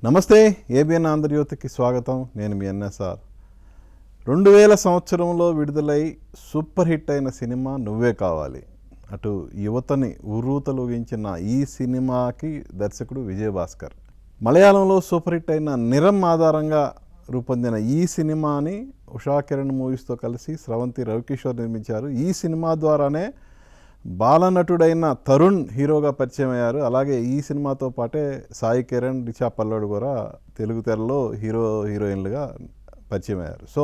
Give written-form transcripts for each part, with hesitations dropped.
నమస్తే, ఏబిఎన్ ఆంధ్రజ్యోతికి స్వాగతం. నేను మీ ఎన్ఎస్ఆర్. 2000 సంవత్సరంలో విడుదలై సూపర్ హిట్ అయిన సినిమా నువ్వే కావాలి. అటు యువతని ఉర్రూతలూగించిన ఈ సినిమాకి దర్శకుడు విజయభాస్కర్. మలయాళంలో సూపర్ హిట్ అయిన నిరం ఆధారంగా రూపొందిన ఈ సినిమాని ఉషా కిరణ్ మూవీస్తో కలిసి స్రవంతి రవికిషోర్ నిర్మించారు. ఈ సినిమా ద్వారానే బాలనటుడైన తరుణ్ హీరోగా పరిచయం అయ్యారు. అలాగే ఈ సినిమాతో పాటే సాయి కిరణ్, రిచా పల్లోడు కూడా తెలుగు తెరలో హీరోయిన్లుగా పరిచయం అయ్యారు. సో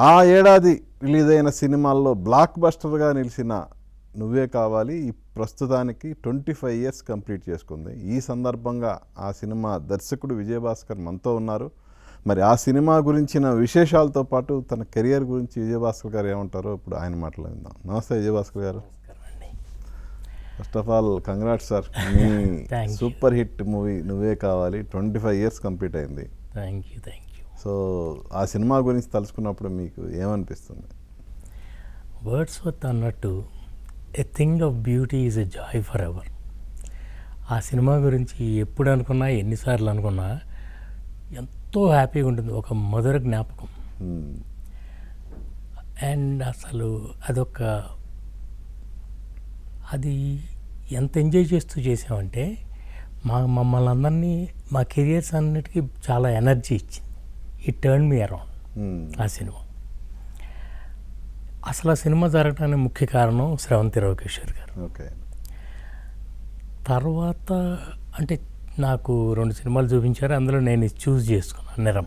ఆ ఏడాది రిలీజ్ అయిన సినిమాల్లో బ్లాక్ బస్టర్గా నిలిచిన నువ్వే కావాలి ఈ ప్రస్తుతానికి 25 years కంప్లీట్ చేసుకుంది. ఈ సందర్భంగా ఆ సినిమా దర్శకుడు విజయభాస్కర్ మనతో ఉన్నారు. మరి ఆ సినిమా గురించిన విశేషాలతో పాటు తన కెరియర్ గురించి విజయభాస్కర్ గారు ఏమంటారో ఇప్పుడు ఆయన మాట్లాడిందాం. నమస్తే విజయభాస్కర్ గారు. First of all congrats sir, me super hit movie నువ్వే కావాలి 25 years కంప్లీట్ అయింది. Thank you. సో ఆ సినిమా గురించి తలుచుకున్నప్పుడు మీకు ఏమనిపిస్తుంది? వర్డ్స్ వర్త్ అన్నట్టు a thing of beauty is a joy for ever. ఆ సినిమా గురించి ఎప్పుడు అనుకున్నా, ఎన్నిసార్లు అనుకున్నా ఎంతో హ్యాపీగా ఉంటుంది. ఒక మధుర జ్ఞాపకం. అండ్ అసలు అది ఎంత ఎంజాయ్ చేస్తూ చేసామంటే మమ్మల్ని అందరినీ, మా కెరియర్స్ అన్నిటికీ చాలా ఎనర్జీ ఇచ్చింది. ఇట్ టర్న్ మీ అరౌండ్ ఆ సినిమా. అసలు ఆ సినిమా జరగడానికి ముఖ్య కారణం స్రవంతి రవికిషోర్ గారు. ఓకే. తర్వాత అంటే నాకు 2 సినిమాలు చూపించారు. అందులో నేను ఇది చూస్ చేసుకున్నాను,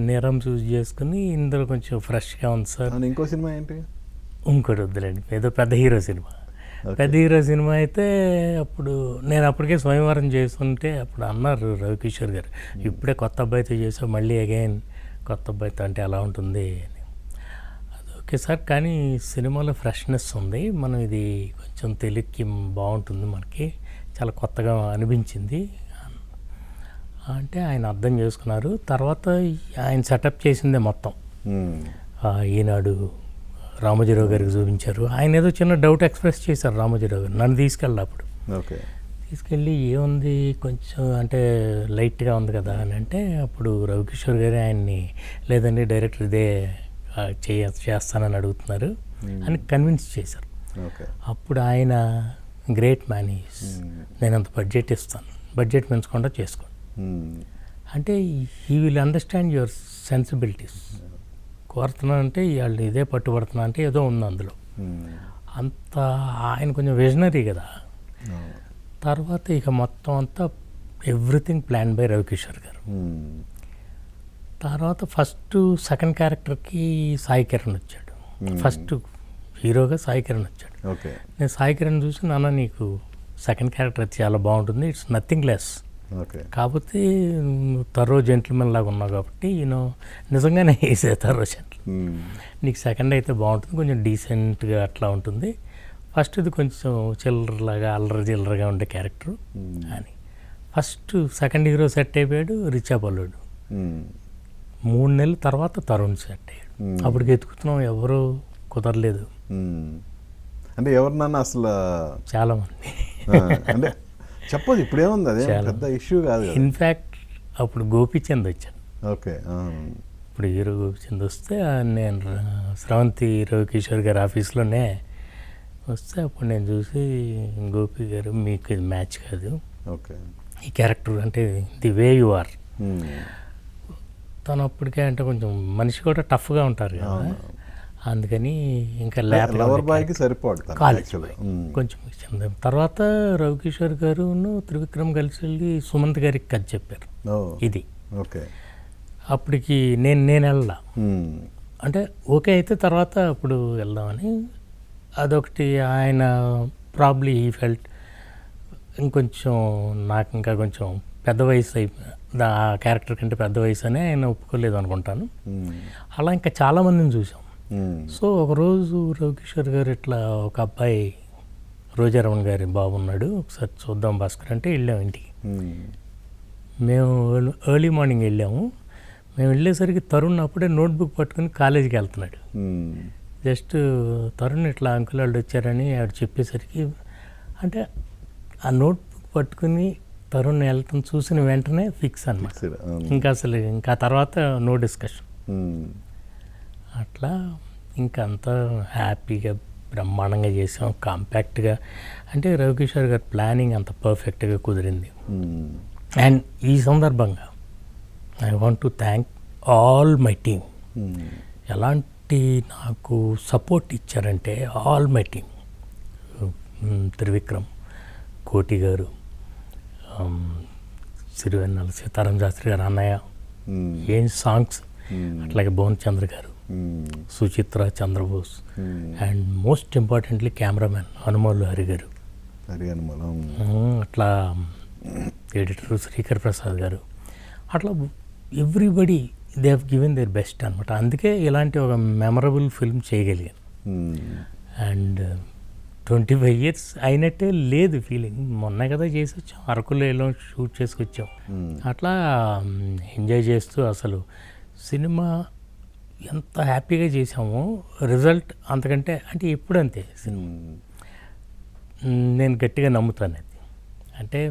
నిరం చూస్ చేసుకుని ఇందులో కొంచెం ఫ్రెష్గా ఉంది సార్. ఇంకో సినిమా ఏంటి? ఇంకోటి వద్దులేండి, ఏదో పెద్ద హీరో సినిమా. పెద్ద హీరో సినిమా అయితే అప్పుడు నేను అప్పటికే స్వయంవరం చేస్తుంటే అప్పుడు అన్నారు రవికిషోర్ గారు, ఇప్పుడే కొత్త అబ్బాయితో చేసావు, మళ్ళీ అగైన్ కొత్త అబ్బాయితో అంటే ఎలా ఉంటుంది అని. అది ఓకే సార్, కానీ సినిమాలో ఫ్రెష్నెస్ ఉంది, మనం ఇది కొంచెం తెలుగుకి బాగుంటుంది, మనకి చాలా కొత్తగా అనిపించింది అంటే ఆయన అర్థం చేసుకున్నారు. తర్వాత ఆయన సెటప్ చేసిందే మొత్తం. ఈనాడు రామోజీరావు గారికి చూపించారు. ఆయన ఏదో చిన్న డౌట్ ఎక్స్ప్రెస్ చేశారు రామోజీరావు గారు, నన్ను తీసుకెళ్ళి అప్పుడు. ఓకే. తీసుకెళ్ళి ఏముంది కొంచెం అంటే లైట్గా ఉంది కదా అని అంటే, అప్పుడు రవికిషోర్ గారు ఆయన్ని లేదండి డైరెక్టర్ ఇదే చేస్తానని అడుగుతున్నారు అని కన్విన్స్ చేశారు. అప్పుడు ఆయన గ్రేట్ మ్యాన్ ఈజ్, నేను అంత బడ్జెట్ ఇస్తాను, బడ్జెట్ పెంచకుండా చేసుకోండి అంటే he will understand your sensibilities. కోరుతున్నా అంటే వాళ్ళు ఇదే పట్టుబడుతున్నా అంటే ఏదో ఉంది అందులో. అంత ఆయన కొంచెం విజనరీ కదా. తర్వాత ఇక మొత్తం అంతా ఎవ్రీథింగ్ ప్లాన్ బై రవికిషోర్ గారు. తర్వాత ఫస్ట్ సెకండ్ క్యారెక్టర్కి సాయి కిరణ్ వచ్చాడు. ఫస్ట్ హీరోగా సాయి కిరణ్ వచ్చాడు. నేను సాయి కిరణ్ చూసి, నాన్న నీకు సెకండ్ క్యారెక్టర్ చాలా బాగుంటుంది, ఇట్స్ నథింగ్ లెస్, కాకపోతే తరో జెంటిల్మెన్ లాగా ఉన్నావు కాబట్టి నిజంగానే వేసే తరో జెంటిల్మెన్, నీకు సెకండ్ అయితే బాగుంటుంది, కొంచెం డీసెంట్గా అట్లా ఉంటుంది, ఫస్ట్ ఇది కొంచెం చిల్లరలాగా అల్లరి చిల్లరగా ఉండే క్యారెక్టరు అని. ఫస్ట్ సెకండ్ హీరో సెట్ అయిపోయాడు రిచా పల్లోడు. 3 నెలల తర్వాత తరుణ్ సెట్ అయ్యాడు. అప్పటికి ఎత్తుకుతున్నాం, ఎవరు కుదరలేదు. అంటే ఎవరినన్నా అసలు చాలా మంది అంటే చెప్పదు, ఇప్పుడు ఏముంది, అదే పెద్ద ఇష్యూ కాదు. ఇన్ఫ్యాక్ట్ అప్పుడు గోపీచంద్ వచ్చాను. ఓకే. ఇప్పుడు హీరో గోపీచంద్ వస్తే నేను స్రవంతి రవికిషోర్ గారి ఆఫీస్లోనే వస్తే అప్పుడు నేను చూసి, గోపి గారు మీకు ఇది మ్యాచ్ కాదు, ఓకే, ఈ క్యారెక్టర్ అంటే ది వే యు ఆర్. తను అప్పటికే అంటే కొంచెం మనిషి కూడా టఫ్గా ఉంటారు కదా, అందుకని ఇంకా కొంచెం చెందాం. తర్వాత రవికిషోర్ గారు త్రివిక్రమ్ కలిసి వెళ్ళి సుమంత్ గారికి కథ చెప్పారు ఇది. ఓకే. అప్పటికి నేను వెళ్ళా అంటే ఓకే అయితే తర్వాత అప్పుడు వెళ్దామని. అదొకటి ఆయన ప్రాబ్లీ ఈ ఫెల్ట్ ఇంకొంచెం నాకు ఇంకా కొంచెం పెద్ద వయసు ఆ క్యారెక్టర్ కంటే పెద్ద వయసు అని ఆయన ఒప్పుకోలేదు అనుకుంటాను. అలా ఇంకా చాలామందిని చూసాం. సో ఒకరోజు రవికిషోర్ గారు ఇట్లా ఒక అబ్బాయి రోజారమణ్ గారి బాబు ఉన్నాడు, ఒకసారి చూద్దాం భాస్కర్ అంటే వెళ్ళాము ఇంటికి. మేము ఎర్లీ మార్నింగ్ వెళ్ళాము. మేము వెళ్ళేసరికి తరుణ్ అప్పుడే నోట్బుక్ పట్టుకుని కాలేజీకి వెళ్తున్నాడు. జస్ట్ తరుణ్ ఇట్లా అంకుల్ వాళ్ళు వచ్చారని ఆవిడ చెప్పేసరికి, అంటే ఆ నోట్బుక్ పట్టుకుని తరుణ్ వెళ్ళటం చూసిన వెంటనే ఫిక్స్ అనమాట. ఇంకా అసలు ఇంకా తర్వాత నో డిస్కషన్. అట్లా ఇంకా అంతా హ్యాపీగా బ్రహ్మాండంగా చేసాం, కాంపాక్ట్గా. అంటే రవికిషోర్ గారి ప్లానింగ్ అంత పర్ఫెక్ట్గా కుదిరింది. అండ్ ఈ సందర్భంగా I want to thank all my team. ఎలాంటి నాకు సపోర్ట్ ఇచ్చారంటే ఆల్ మై టీమ్. త్రివిక్రమ్, కోటి గారు, సిరివెన్నెల సీతారాం శాస్త్రి గారు, అన్నయ్య, ఏం సాంగ్స్, అట్లాగే భువన్ చంద్ర గారు, Suchitra Chandrabose, and most importantly cameraman హనుమాలు హరి గారు, అట్లా ఎడిటర్ శ్రీకర్ ప్రసాద్ గారు, అట్లా everybody they have given their best అనమాట. అందుకే ఇలాంటి ఒక మెమరబుల్ ఫిల్మ్ చేయగలిగాను. అండ్ 25 years అయినట్టే లేదు ఫీలింగ్. మొన్న కదా చేసి వచ్చాం, అరకులో వెళ్ళాం, షూట్ చేసుకొచ్చాం. అట్లా ఎంజాయ్ చేస్తూ అసలు సినిమా ఎంత హ్యాపీగా చేసామో రిజల్ట్ అంతకంటే అంటే ఎప్పుడు అంతే సినిమా. నేను గట్టిగా నమ్ముతాను అది. అంటే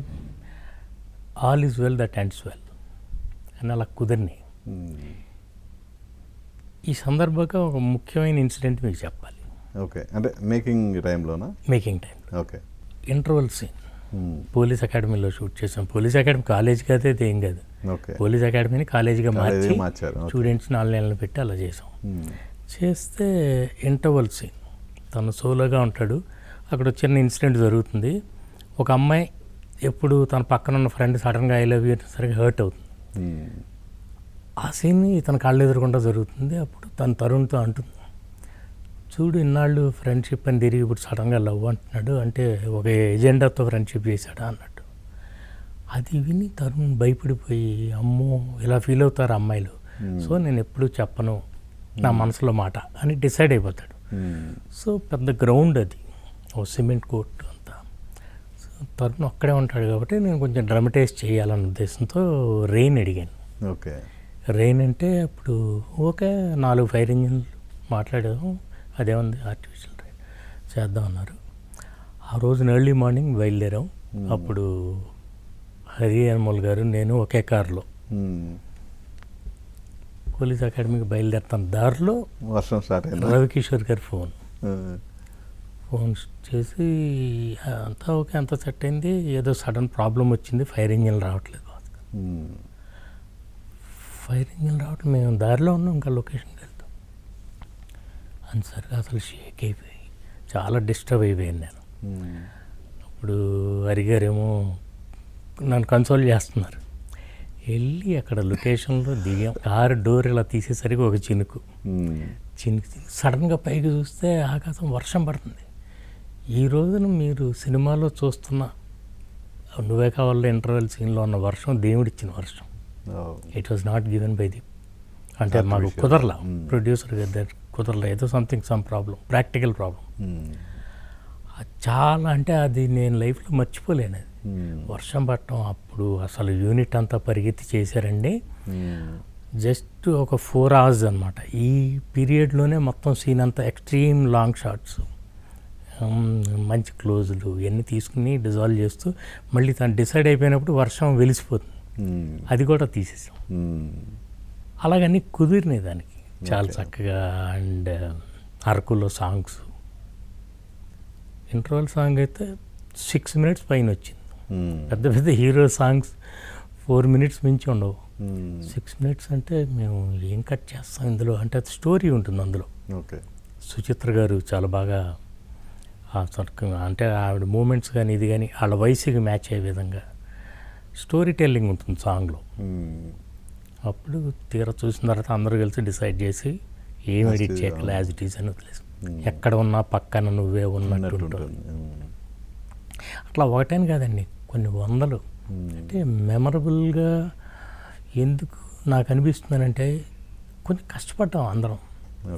all is well that ends well అని అలా కుదిరినాయి. ఈ సందర్భంగా ఒక ముఖ్యమైన ఇన్సిడెంట్ మీకు చెప్పాలి. ఓకే, అంటే మేకింగ్ టైంలోనా? Making time. Okay. Interval scene police అకాడమీలో షూట్ చేసాం. పోలీస్ అకాడమీ కాలేజ్ కాదే ఏం కాదు, పోలీస్ అకాడమీని కాలేజీగా మార్చారు. స్టూడెంట్స్ 4 నెలలు పెట్టి అలా చేసాం. చేస్తే ఇంటర్వల్ సీన్ తను సోలోగా ఉంటాడు. అక్కడ చిన్న ఇన్సిడెంట్ జరుగుతుంది. ఒక అమ్మాయి ఎప్పుడు తన పక్కన ఉన్న ఫ్రెండ్ సడన్గా ఐ లవ్ యూ సరిగ్గా హర్ట్ అవుతుంది. ఆ సీన్ ఇతను కళ్ళు ఎదురకుండా జరుగుతుంది. అప్పుడు తను తరుణ్తో అంటుంది, చూడు ఇన్నాళ్ళు ఫ్రెండ్షిప్ అని తిరిగి ఇప్పుడు సడన్గా లవ్ అంటున్నాడు, అంటే ఒక ఎజెండాతో ఫ్రెండ్షిప్ చేశాడా అన్నట్టు. అది విని తరుణ్ భయపడిపోయి, అమ్మో ఇలా ఫీల్ అవుతారు అమ్మాయిలు, సో నేను ఎప్పుడూ చెప్పను నా మనసులో మాట అని డిసైడ్ అయిపోతాడు. సో పెద్ద గ్రౌండ్ అది, ఓ సిమెంట్ కోర్ట్ అంతా. సో తరుణ్ అక్కడే ఉంటాడు కాబట్టి నేను కొంచెం డ్రమటైజ్ చేయాలన్న ఉద్దేశంతో రెయిన్ అడిగాను. ఓకే. రెయిన్ అంటే అప్పుడు ఓకే 4 ఫైర్ ఇంజిన్లు మాట్లాడాము, అదే ఉంది ఆర్టిఫిషియల్ రైన్ చేద్దాం అన్నారు. ఆ రోజున ఎర్లీ మార్నింగ్ బయలుదేరాం. అప్పుడు హరి హనుమల్ గారు నేను ఒకే కారులో పోలీస్ అకాడమీకి బయలుదేరుతాను. దారిలో వర్షం స్టార్ట్ అయింది. రవికిషోర్ గారు ఫోన్ చేసి అంతా ఓకే, అంతా సెట్ అయింది, ఏదో సడన్ ప్రాబ్లం వచ్చింది, ఫైర్ ఇంజిన్ రావట్లేదు. ఫైర్ ఇంజిన్ రావట్లేదు, మేము దారిలో ఉన్నాం, ఇంకా లొకేషన్కి వెళ్తాం అని సరిగా అసలు షేక్ అయిపోయి చాలా డిస్టర్బ్ అయిపోయాను నేను. అప్పుడు హరిగారేమో నన్ను కన్సోల్ చేస్తున్నారు. వెళ్ళి అక్కడ లొకేషన్లో దిగాం. కారు డోర్ ఇలా తీసేసరికి ఒక చినుకు సడన్గా పైకి చూస్తే ఆకాశం వర్షం పడుతుంది. ఈ రోజున మీరు సినిమాలో చూస్తున్న నువ్వే కావాలో ఇంటర్వెల్ సీన్లో ఉన్న వర్షం దేవుడిచ్చిన వర్షం. It was not given by the, అంటే మాకు కుదరలా, ప్రొడ్యూసర్ గారి దగ్గర కుదరలా, ఏదో సమ్ ప్రాబ్లం, ప్రాక్టికల్ ప్రాబ్లం. చాలా అంటే అది నేను లైఫ్లో మర్చిపోలేను. అది వర్షం పట్టడం, అప్పుడు అసలు యూనిట్ అంతా పరిగెత్తి చేశారండి. జస్ట్ ఒక 4 hours అనమాట. ఈ పీరియడ్లోనే మొత్తం సీన్ అంతా ఎక్స్ట్రీమ్ లాంగ్ షాట్స్, మంచి క్లోజులు ఇవన్నీ తీసుకుని డిజాల్వ్ చేస్తూ మళ్ళీ తను డిసైడ్ అయిపోయినప్పుడు వర్షం వెలిసిపోతుంది, అది కూడా తీసేసాం. అలాగన్నీ కుదిరినాయి దానికి చాలా చక్కగా. అండ్ అరకులో సాంగ్స్, ఇంటర్వల్ సాంగ్ అయితే 6 minutes పైన వచ్చింది. పెద్ద పెద్ద హీరో సాంగ్స్ 4 minutes మించి ఉండవు. 6 minutes అంటే మేము ఏం కట్ చేస్తాం ఇందులో, అంటే అది స్టోరీ ఉంటుంది అందులో. సుచిత్ర గారు చాలా బాగా అంటే ఆవిడ మూమెంట్స్ కానీ ఇది కానీ వాళ్ళ వయసుకి మ్యాచ్ అయ్యే విధంగా స్టోరీ టెల్లింగ్ ఉంటుంది సాంగ్లో. అప్పుడు తీరా చూసిన తర్వాత అందరూ కలిసి డిసైడ్ చేసి ఏం ఎడిట్ చేయగల యాజ్ ఇట్ ఈజ్ అని వదిలేసి, ఎక్కడ ఉన్నా పక్కన నువ్వే ఉన్నట్టు ఉంటుంది. అట్లా ఒకటేని కాదండి, కొన్ని వందలు. అంటే మెమరబుల్గా ఎందుకు నాకు అనిపిస్తుందనంటే కొంచెం కష్టపడ్డాం అందరం.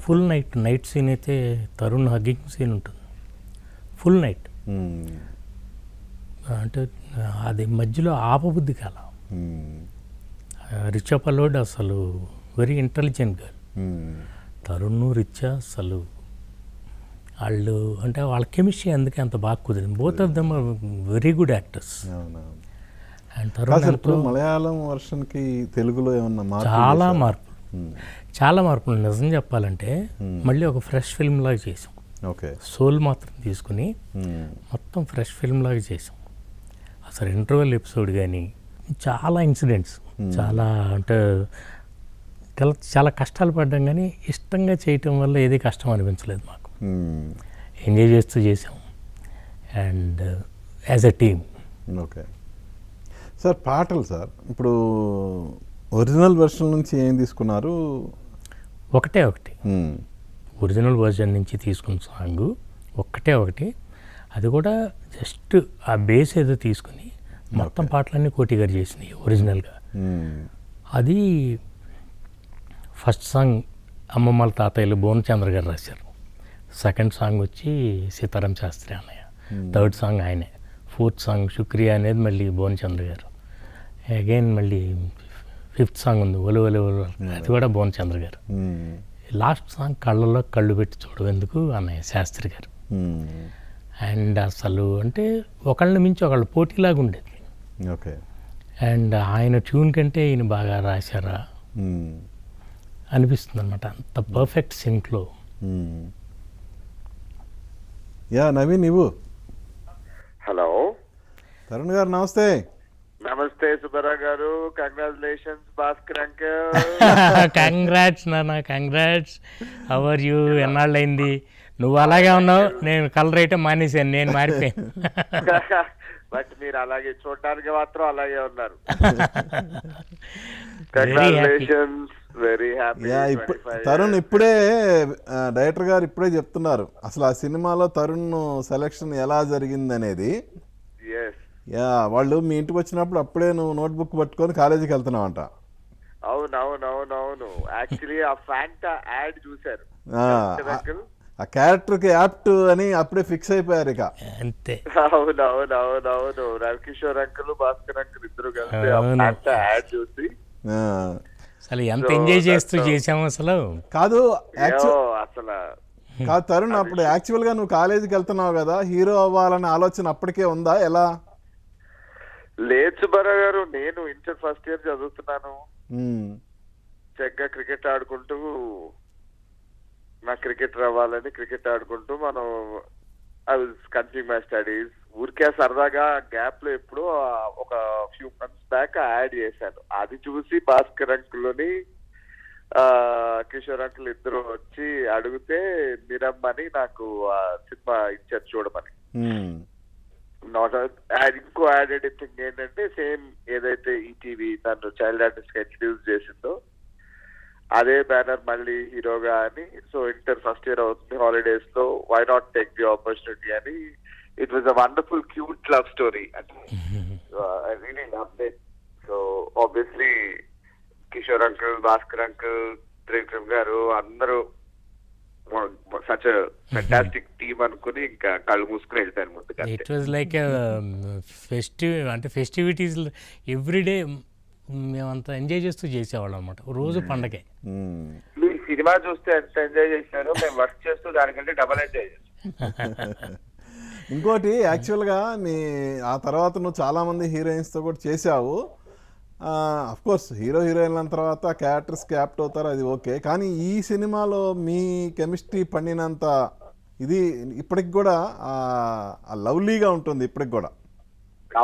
ఫుల్ నైట్ సీన్ అయితే తరుణ్ హగ్గింగ్ సీన్ ఉంటుంది, ఫుల్ నైట్. అంటే అది మధ్యలో ఆపబుద్ధి కాల. రిచా పల్లోడ్ అసలు very intelligent girl. Tarun Richa అసలు వాళ్ళు అంటే వాళ్ళ కెమిస్ట్రీ అందుకే అంత బాగా కుదిరింది. Both of them are very good actors. And కాదు తరుణ్ సార్, ఇప్పుడు ఎంతో మలయాళం వర్షన్కి తెలుగులో ఏమన్నా మార్పు చాలా మార్పులు, చాలా మార్పులు. నిజం చెప్పాలంటే మళ్ళీ ఒక ఫ్రెష్ ఫిల్మ్ లాగా చేసాం. ఓకే. సోల్ మాత్రం తీసుకుని మొత్తం ఫ్రెష్ ఫిల్మ్ లాగా చేసాం. అసలు ఇంటర్వెల్ ఎపిసోడ్ కానీ చాలా ఇన్సిడెంట్స్, చాలా అంటే చాలా కష్టాలు పడ్డాం, కానీ ఇష్టంగా చేయటం వల్ల ఏది కష్టం అనిపించలేదు మాకు. ఎంజాయ్ చేస్తూ చేసాం and as a team. Okay sir, పాటలు సార్ ఇప్పుడు ఒరిజినల్ వెర్షన్ నుంచి ఏం తీసుకున్నారు? ఒకటి ఒరిజినల్ వర్జన్ నుంచి తీసుకున్న సాంగ్ ఒకటి, అది కూడా జస్ట్ ఆ బేస్ ఏదో తీసుకుని మొత్తం పాటలన్నీ కోటి గారు చేసినాయి ఒరిజినల్గా. అది ఫస్ట్ సాంగ్ అమ్మమ్మల తాతయ్యలు భువనచంద్ర గారు రాశారు. సెకండ్ సాంగ్ వచ్చి సీతారాం శాస్త్రి అన్నయ్య. థర్డ్ సాంగ్ ఆయనే. ఫోర్త్ సాంగ్ శుక్రియా అనేది మళ్ళీ భువనచంద్ర గారు. అగైన్ మళ్ళీ ఫిఫ్త్ సాంగ్ ఉంది ఒలు ఒలు ఒలు, అది కూడా భువనచంద్ర గారు. లాస్ట్ సాంగ్ కళ్ళలో కళ్ళు పెట్టి చూడవెందుకు అన్నయ్య శాస్త్రి గారు. అండ్ అసలు అంటే ఒకళ్ళని మించి ఒకళ్ళు పోటీలాగా ఉండేది. ఓకే. అండ్ ఆయన ట్యూన్ కంటే ఈయన బాగా రాశారా అనిపిస్తుంది అనమాట, అంత పర్ఫెక్ట్ సింక్లో. యా నవీన్, ఇవ్వు. హలో తరుణ్ గారు నమస్తే. నమస్తే సుబ్బారావు గారు, కంగ్రాచులేషన్స్ భాస్కర్ అంకల్. కంగ్రాట్స్ నాన్న, కంగ్రాట్స్. How are you? ఎన్నాళ్ళైంది? నువ్వు అలాగే ఉన్నావు, నేను కలర్ అయితే మానేశాను, నేను మారిపోయాను. బట్ మీరు అలాగే చూడడానికి మాత్రం అలాగే ఉన్నారు. Congratulations, very happy. Yeah Tarun ఇప్పుడే డైరెక్టర్ గారు ఇప్పుడే చెప్తున్నారు అసలు ఆ సినిమాలో తరుణ్ సెలెక్షన్ ఎలా జరిగింది అనేది. యా వాళ్ళు మీ ఇంటికి వచ్చినప్పుడు అప్పుడే నువ్వు నోట్బుక్ పట్టుకొని కాలేజీకి వెళ్తున్నావంట. అవును. యాక్చువల్లీ ఆ ఫ్యాంటా యాడ్ చూశారు, ఆ క్యారెక్టర్ కి యాప్ట్ అని అప్పుడే ఫిక్స్ అయిపోయారు ఇక. అంతే. అవును. రవికిషోర్ అంకుల్, భాస్కర్ అంకుల్ ఇద్దరు కలిసి ఆ ఫ్యాంటా యాడ్ చూసి అసలు ఎంత ఎంజాయ్ చేస్తూ చేసాము అసలు. కాదు అసలు కాదు తరుణ్, అప్పుడు యాక్చువల్ గా నువ్వు కాలేజీకి వెళ్తున్నావు కదా, హీరో అవ్వాలనే ఆలోచన అప్పటికే ఉందా? ఎలా? లేదు సుబ్బారావు గారు, నేను ఇంటర్ ఫస్ట్ ఇయర్ చదువుతున్నాను. చక్కగా క్రికెట్ ఆడుకుంటూ, నాకు క్రికెటర్ అవ్వాలని క్రికెట్ ఆడుకుంటూ మనం I was continuing my studies. ఊరికే సరదాగా గ్యాప్ లో ఎప్పుడు ఒక ఫ్యూ మంత్స్ బ్యాక్ యాడ్ చేశాను. అది చూసి భాస్కర్ అంకుల్ని కిషోర్ అంకుల్ ఇద్దరు వచ్చి అడిగితే నిరమ్మని నాకు ఆ సినిమా ఇచ్చారు చూడమని. నాట్ ఇంకో యాడెడ్ థింగ్ ఏంటంటే, సేమ్ ఏదైతే ఈటీవీ నన్ను చైల్డ్ ఆర్టిస్ట్ గా ఇంట్రడ్యూస్ చేసిందో అదే బ్యానర్ మళ్ళీ హీరోగా అని. సో ఇంటర్ ఫస్ట్ ఇయర్ అవుతుంది, హాలిడేస్ లో why not take the opportunity అని. It was a wonderful cute love story. I really loved it. So obviously Kishore uncle, Bhaskar uncle, Trivikram గారు అందరూ సచ్ ఫెంటాస్టిక్ టీమ్ అనుకుని ఇంకా కళ్ళు మూసుకుని వెళ్తాను ముందుగా. It was like festivities everyday మేమంతా ఎంజాయ్ చేస్తూ చేసేవాళ్ళం అనమాట, రోజు పండగే. మీరు సినిమా చూస్తే ఎంత ఎంజాయ్ చేశారో మేము వర్క్ చేస్తూ దానికంటే డబల్ ఎంజాయ్ చేస్తాం. ఇంకోటి యాక్చువల్గా ఆ తర్వాత నువ్వు చాలామంది హీరోయిన్స్తో కూడా చేసావు. కోర్స్ హీరోయిన్ల తర్వాత క్యారెక్టర్స్కి యాప్ట్ అవుతారు, అది ఓకే. కానీ ఈ సినిమాలో మీ కెమిస్ట్రీ పండినంత ఇది ఇప్పటికి కూడా లవ్లీగా ఉంటుంది ఇప్పటికి కూడా.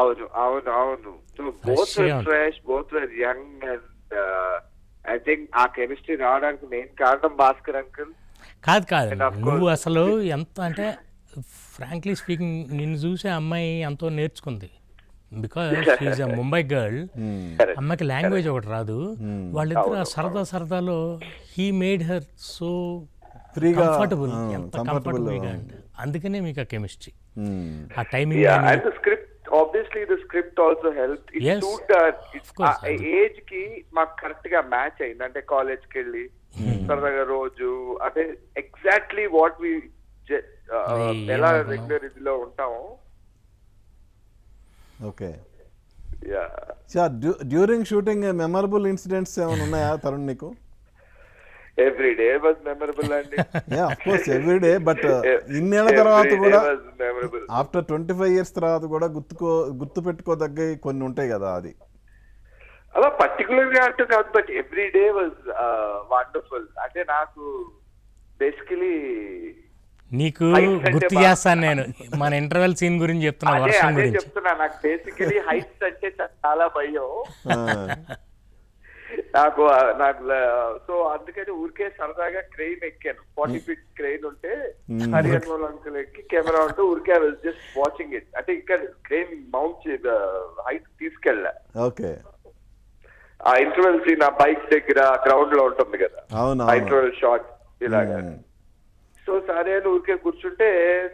అవును. So both were fresh, both were young, and I think ఆ కెమిస్ట్రీ రావడానికి మెయిన్ కారణం భాస్కర్ అంకుల్. కాదు నువ్వు అసలు ఎంత అంటే ఫ్రాంక్లీ స్పీకింగ్ నిన్ను చూసే అమ్మాయి ఎంతో నేర్చుకుంది. Because she's a Mumbai girl. అమ్మాయికి లాంగ్వేజ్ ఒకటి రాదు. వాళ్ళిద్దరు ఆ సరదాలో he made her so comfortable, ఎంత కంఫర్టబుల్గా. అందుకనే మీకు ఆ కెమిస్ట్రీ, ఆ timing. Obviously the script also helped. It suited age కి మాకు కరెక్ట్ గా మ్యాచ్ అయింది. అంటే కాలేజ్ కి వెళ్ళి సరదాగా రోజు అంటే ఎగ్జాక్ట్లీ వాట్ వి ఎలా రెగ్యులర్ ఇదిలో ఉంటాము. Okay. During shooting memorable incidents ఏమైనా ఉన్నాయా తరుణ్ నీకు? ఎవ్రీ డే వాజ్ మెమరబుల్ అండి. ఆఫ్ కోర్స్ ఎవ్రీడే, బట్ ఇన్నేళ్ల తర్వాత కూడా మెమరబుల్. ఆఫ్టర్ 25 years తర్వాత కూడా గుర్తు పెట్టుకోదగ్గ కొన్ని ఉంటాయి కదా, అది అలా పర్టికులర్ గా అంటూ కాదు, but every day was wonderful. అంటే నాకు బేసికలీ నీకు గుర్తు చేస్తాను నేను మన ఇంటర్వెల్ సీన్ గురించి చెప్తున్నా, వర్షం అదే గురించి. చెప్తున్నా. నాకు బేసికలీ హైట్స్ అంటే చాలా భయం నాకు. సో అందుకని ఊరికే సరదాగా క్రెయిన్ ఎక్కాను. 40 feet క్రెయిన్ ఉంటే హరియాణా అంకుల్ ఎక్కి కెమెరా ఉంటే ఊరికే జస్ట్ వాచింగ్ ఇట్. అంటే ఇంకా క్రెయిన్ మౌంట్ హైట్ తీసుకెళ్ళా. ఓకే. ఆ ఇంటర్వెల్ సీన్ ఆ బైక్ దగ్గర గ్రౌండ్ లో ఉంటుంది కదా, ఆ ఇంటర్వెల్ షాట్ ఇలాగా. సో సరే అని ఊరికే కూర్చుంటే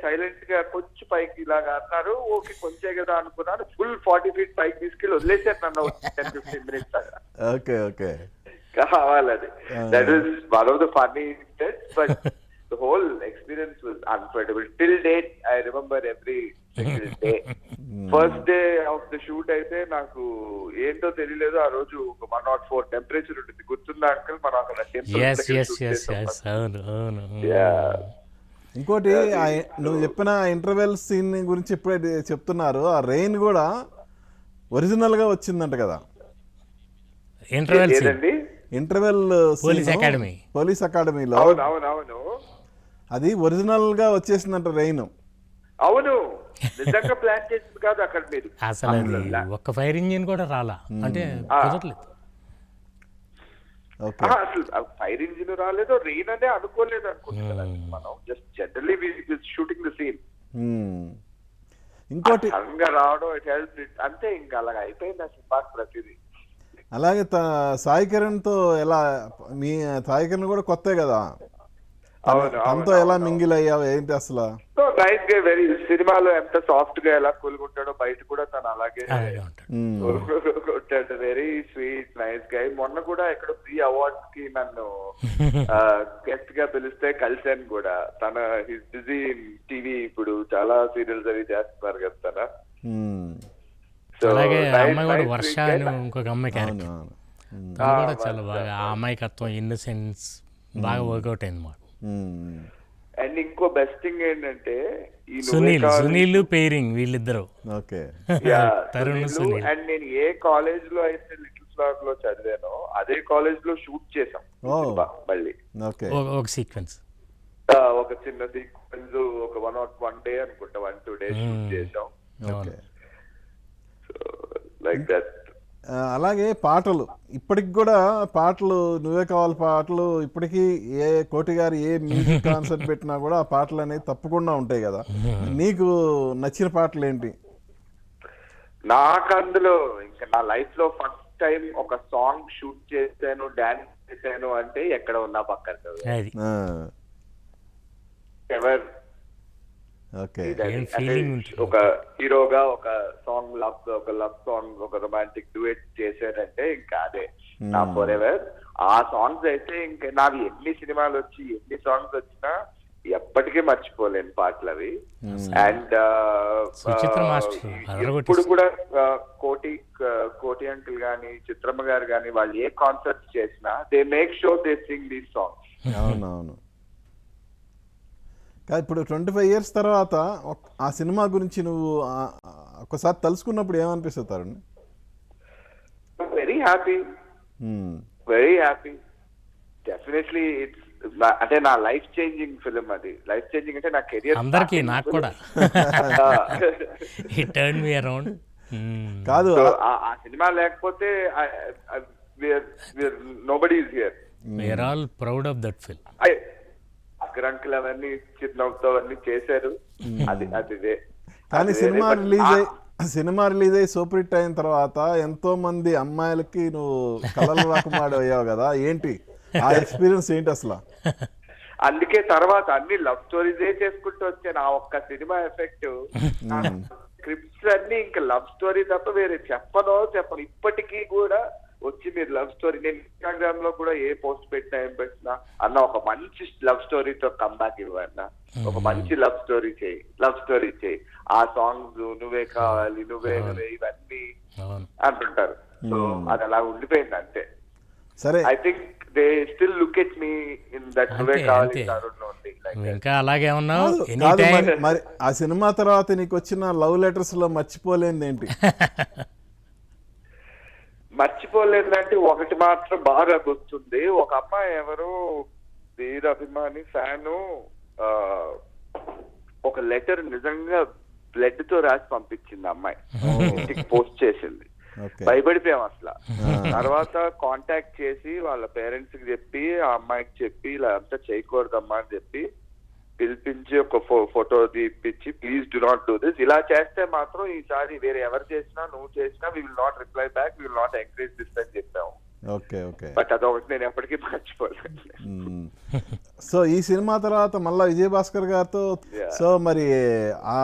సైలెంట్ గా కొంచెం పైకి ఇలాగా అన్నారు. ఓకే కొంచెం కదా అనుకున్నాను. ఫుల్ 40 feet పైకి తీసుకెళ్ళి వదిలేసారు నన్ను 10-15 minutes దాకా. ఓకే ఓకే కావాలని. That is one of the funny incidents, but the whole experience was unforgettable. Till date I remember every single day. First day of the shoot అయితే నాకు ఏంటో తెలియలేదు. ఆ రోజు 104 టెంపరేచర్ ఉంటుంది, గుర్తుందా అంకల్? మనం అక్కడ ఇంకోటి నువ్వు చెప్పిన ఇంటర్వెల్ సీన్ గురించి ఇప్పుడే చెప్తున్నారు. ఆ రెయిన్ కూడా ఒరిజినల్ గా వచ్చిందంట కదా ఇంటర్వెల్ పోలీస్ అకాడమీలో. అవునవును, అది ఒరిజినల్ గా వచ్చేసిందంట రెయిన్. అవును, నిజంగా ప్లాన్ చేసింది కాదు అక్కడ మీరు. అసలు అది ఒక్క ఫైర్ ఇంజిన్ కూడా రాలా, అంటే కుదరలేదు. అసలు ఫైర్ ఇంజిన్ రాలేదు, రెయిన్ అనే అనుకోలేదు అనుకుంటున్నా మనం. Just generally shooting the scene. ఇంకోటి రావడం ఇట్ హెల్ప్ అంతే, ఇంకా అలాగ అయిపోయింది ఆ సినిమా ప్రతిదీ. అలాగే సాయి కిరణ్ తో ఎలా, మీ సాయి కిరణ్ కూడా కొత్తే కదా, తనతో ఎలా మింగిల్ అయ్యావు ఏంటి అసలు? నైస్ గా, వెరీ సినిమాలో ఎంత సాఫ్ట్ గా ఎలా కూలుకుంటాడో బయట కూడా తను అలాగే ఉంటాడు. వెరీ స్వీట్ నైస్ గా. మొన్న కూడా ఎక్కడ ప్రీ అవార్డ్స్ కి నన్ను గెస్ట్ గా పిలిస్తే కలిసాను కూడా. తన హిస్ బిజీ టీవీ, ఇప్పుడు చాలా సీరియల్స్ అవి చేస్తున్నారు కదా తన. అలాగే అమ్మాయి కూడా వర్ష అని ఇంకొక అమ్మాయి క్యారెక్టర్, తను కూడా చాలా బాగా, ఆ అమ్మాయికత్వం ఇన్నసెన్స్ బాగా వర్కౌట్ అయింది మాకు. అండ్ ఇంకో బెస్ట్ థింగ్ ఏంటంటే సునీల్ పేరింగ్ వీళ్ళిద్దరు. ఓకే. తరుణ్ సునీల్. అండ్ నేను ఏ కాలేజ్ లో అయితే లిటిల్ ఫ్లవర్ లో చదివానో అదే కాలేజ్ లో షూట్ చేసాం మళ్ళీ. ఒక సీక్వెన్స్, ఒక చిన్న సీక్వెన్స్, ఒక 1 day అనుకుంటా, 1-2 days షూట్ చేసాం. Like that. అలాగే పాటలు, ఇప్పటికి కూడా పాటలు నువ్వే కావాలి పాటలు ఇప్పటికీ ఏ కోటి గారు ఏ మ్యూజిక్ కాన్సర్ట్ పెట్టినా కూడా ఆ పాటలు అనేవి తప్పకుండా ఉంటాయి కదా. నీకు నచ్చిన పాటలు ఏంటి? నాకు అందులో ఇంకా నా లైఫ్ లో ఫస్ట్ టైం ఒక సాంగ్ షూట్ చేశాను, డాన్స్ చేశాను అంటే ఎక్కడ ఉన్నా పక్కన ఎవర్. ఒక హీరోగా ఒక సాంగ్ ఒక లవ్ సాంగ్, ఒక రొమాంటిక్ డ్యూయట్ చేశారంటే ఇంకా అదే నా ఫర్ ఎవర్. ఆ సాంగ్స్ అయితే ఇంకా నావి ఎన్ని సినిమాలు వచ్చి ఎన్ని సాంగ్స్ వచ్చినా ఎప్పటికీ మర్చిపోలేని పాటలు అవి. అండ్ ఇప్పుడు కూడా కోటి అంకుల్ గాని చిత్రమ్మ గారు గాని వాళ్ళు ఏ కాన్సర్ట్స్ చేసినా they make sure they Singh these songs. అవునవును. ఇప్పుడు 25 years తర్వాత ఆ సినిమా గురించి నువ్వు ఒకసారి తలుసుకున్నప్పుడు ఏమనిపిస్తుంది Tarun? Very happy, very happy. Definitely it's, అంటే నా లైఫ్ చేంజింగ్ ఫిలిం అది. లైఫ్ చేంజింగ్ అంటే నా కెరియర్ అందరికీ, నాకు కూడా. It turned me around. కాదు, ఆ సినిమా లేకపోతే nobody is here. We are all proud of that film. Uncle అవన్నీ చిరునవ్వుతో అవన్నీ చేశారు. అది కానీ సినిమా రిలీజ్ అయ్యి సూపర్ హిట్ అయిన తర్వాత ఎంతో మంది అమ్మాయిలకి నువ్వు కలలు రాకుమాడు అయ్యావు కదా, ఏంటి ఆ ఎక్స్పీరియన్స్ ఏంటి అసలు? అందుకే తర్వాత అన్ని లవ్ స్టోరీస్ చేసుకుంటూ వచ్చాను. ఆ ఒక్క సినిమా ఎఫెక్ట్, స్క్రిప్ట్స్ అన్ని ఇంకా లవ్ స్టోరీ తప్ప వేరే చెప్పను. ఇప్పటికీ కూడా వచ్చి మీరు లవ్ స్టోరీ, నేను ఇన్స్టాగ్రామ్ లో కూడా ఏ పోస్ట్ పెట్టినా ఏం పెట్టినా అన్న ఒక మంచి లవ్ స్టోరీతో కమ్బ్యాక్ ఇవ్వన్నా, ఒక మంచి లవ్ స్టోరీ చేయి, ఆ సాంగ్స్ నువ్వే కావాలి, నువ్వే ఇవన్నీ అంటుంటారు. సో అది అలా ఉండిపోయింది అంతే. సరే, I think they still look at me in that నువ్వే అంతే, కావాలి అంతే. తరుణ్ ఓన్లీ లైక్ నువ్వు ఇంకా అలాగే ఉన్నావు కాదు, ఎనీ కాదు, టైం. మరి ఆ సినిమా తర్వాత నీకు వచ్చిన లవ్ లెటర్స్ లో మర్చిపోలేనిది ఏంటి? మర్చిపోలేదంటే ఒకటి మాత్రం బాగా గుర్తుంది. ఒక అమ్మాయి ఎవరు వీర అభిమాని ఫ్యాను ఒక లెటర్ నిజంగా బ్లడ్ తో రాసి పంపించింది అమ్మాయి, ఇంటికి పోస్ట్ చేసింది. ఓకే. భయపడిపోయాం అసలు. తర్వాత కాంటాక్ట్ చేసి వాళ్ళ పేరెంట్స్ కి చెప్పి ఆ అమ్మాయికి చెప్పి ఇలా అంతా చేయకూడదమ్మా అని చెప్పి పిలిపించి ఒక ఫోటో తీపిచ్చి please do not do this, ఇలా చేస్తే మాత్రం ఈసారి వేరే ఎవరు చేసినా నువ్వు చేసినా we will not reply back, we will not encourage this అని చెప్పాము. Okay, okay. బట్ అదొకటి నేను ఎప్పటికీ మర్చిపోలేదు. సో ఈ సినిమా తర్వాత మళ్ళా విజయభాస్కర్ గారితో సో మరి ఆ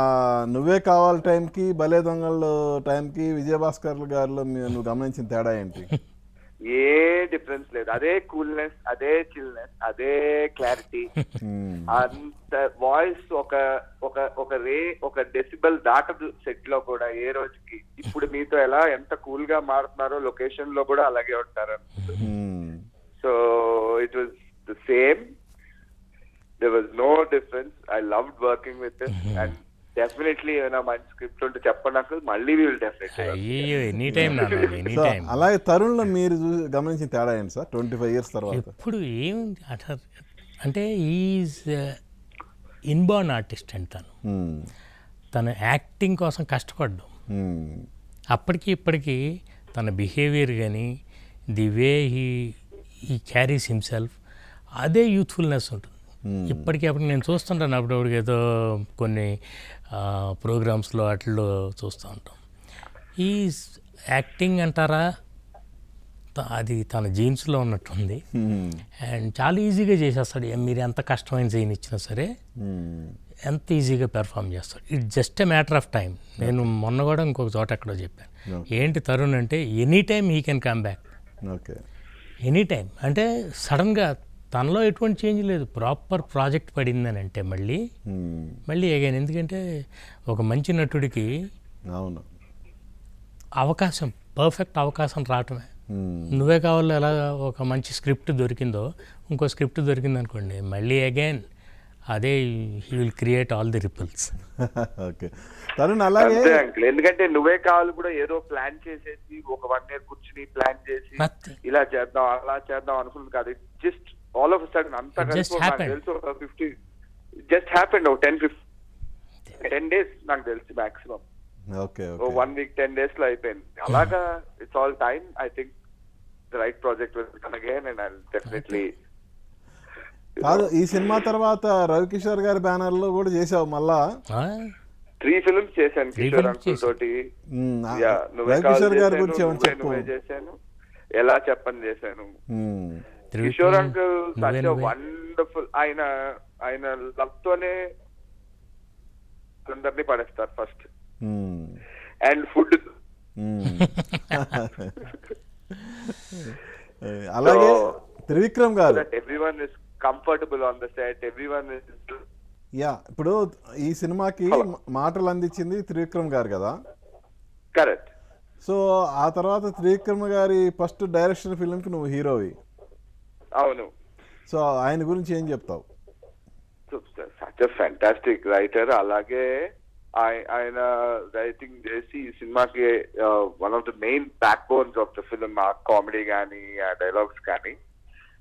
నువ్వే కావాలి టైంకి భలే దొంగలు టైంకి విజయభాస్కర్ గారిలో నువ్వు గమనించిన తేడా ఏంటి? ఏ డిఫరెన్స్ లేదు. అదే కూల్నెస్, అదే చిల్నెస్, అదే క్లారిటీ. అంత వాయిస్ ఒక డెసిబల్ దాటదు సెట్ లో కూడా ఏ రోజుకి. ఇప్పుడు మీతో ఎలా ఎంత కూల్ గా మారుతున్నారో లొకేషన్ లో కూడా అలాగే ఉంటారు. So it was the same, there was no difference. I loved working with him and definitely ఏమైనా మంచి స్క్రిప్ట్ ఉంటే చెప్పండి, మళ్ళీ we will definitely. అయ్యో ఎనీ టైం నాన్న, ఎనీ సో టైం. అలాగే తరుణ్లో మీరు గమనించిన తేడా ఏంటి సార్ 25 years తర్వాత? ఎప్పుడు ఏముంది అంటే ఈజ్ ఇన్బార్న్ ఆర్టిస్ట్ అండి తను. తను యాక్టింగ్ కోసం కష్టపడ్డాం. అప్పటికి ఇప్పటికీ తన బిహేవియర్ కానీ the way he carries himself అదే యూత్ఫుల్నెస్ ఉంటుంది. ఇప్పటికప్పుడు నేను చూస్తుంటాను అప్పుడప్పుడు ఏదో కొన్ని ప్రోగ్రామ్స్లో వాటిల్లో చూస్తూ ఉంటాం. ఈ యాక్టింగ్ అంటారా అది తన జీన్స్లో ఉన్నట్టుంది. అండ్ చాలా ఈజీగా చేసేస్తాడు. మీరు ఎంత కష్టమైన సీన్ ఇచ్చినా సరే ఎంత ఈజీగా పెర్ఫామ్ చేస్తాడు. It just a matter of time. నేను మొన్న కూడా ఇంకొక చోట ఎక్కడో చెప్పాను, ఏంటి తరుణ్ అంటే any time he can come back. Okay, any time అంటే సడన్గా తనలో ఎటువంటి చేంజ్ లేదు. ప్రాపర్ ప్రాజెక్ట్ పడిందని అంటే మళ్ళీ అగైన్. ఎందుకంటే ఒక మంచి నటుడికి అవును అవకాశం, పర్ఫెక్ట్ అవకాశం రావటమే. నువ్వే కావాలి ఎలా ఒక మంచి స్క్రిప్ట్ దొరికిందో ఇంకో స్క్రిప్ట్ దొరికింది అనుకోండి, మళ్ళీ అగైన్ అదే he will create all the ripples. Okay Tarun అలాగే ఎందుకంటే నువ్వే కావాలి కూడా ఏదో ప్లాన్ చేసేసి ఒక 1 year కూర్చుని ప్లాన్ చేసి ఇలా చేద్దాం అలా చేద్దాం అనుకున్నది కాదు. జస్ట్ ఆల్ ఆఫ్ సడన్ అంతా తెలుసు 50 జస్ట్ హ్యాపెండ్. 10 days నాకు తెలిసి మాక్సిమం. ఓకే, 1 week 10 days లో అయిపోయింది. అలాగా it's all time. I think the right project will come again and I will definitely. కాదు ఈ సినిమా తర్వాత రవికిషోర్ గారి బ్యానర్ లో కూడా చేసావు మళ్ళా 3 films చేశాను కిషోర్ అంకుల్ తోటి. రవికిషోర్ గారి గురించి నువ్వే చేశాను, ఎలా చెప్పని చేశాను. Kishore uncle such wonderful. ఆయన లవ్ తోనే అందరినీ పడేస్తారు ఫస్ట్. అండ్ ఫుడ్ అలాగే త్రివిక్రమ్ గారు everyone is comfortable on the set, everyone is. Yeah ఇప్పుడు ఈ సినిమాకి మాటలు అందించింది త్రివిక్రమ్ గారు కదా? కరెక్ట్. సో ఆ తర్వాత త్రివిక్రమ్ గారి ఫస్ట్ డైరెక్షన్ ఫిల్మ్కి నువ్వు హీరోవి. అవును. సో ఆయన గురించి ఏం చెప్తావు? Such a fantastic writer. అలాగే ఆయన రైటింగ్ చేసి ఈ సినిమాకి one of the main back bones of the film. ఆ కామెడీ కానీ ఆ డైలాగ్స్ కానీ.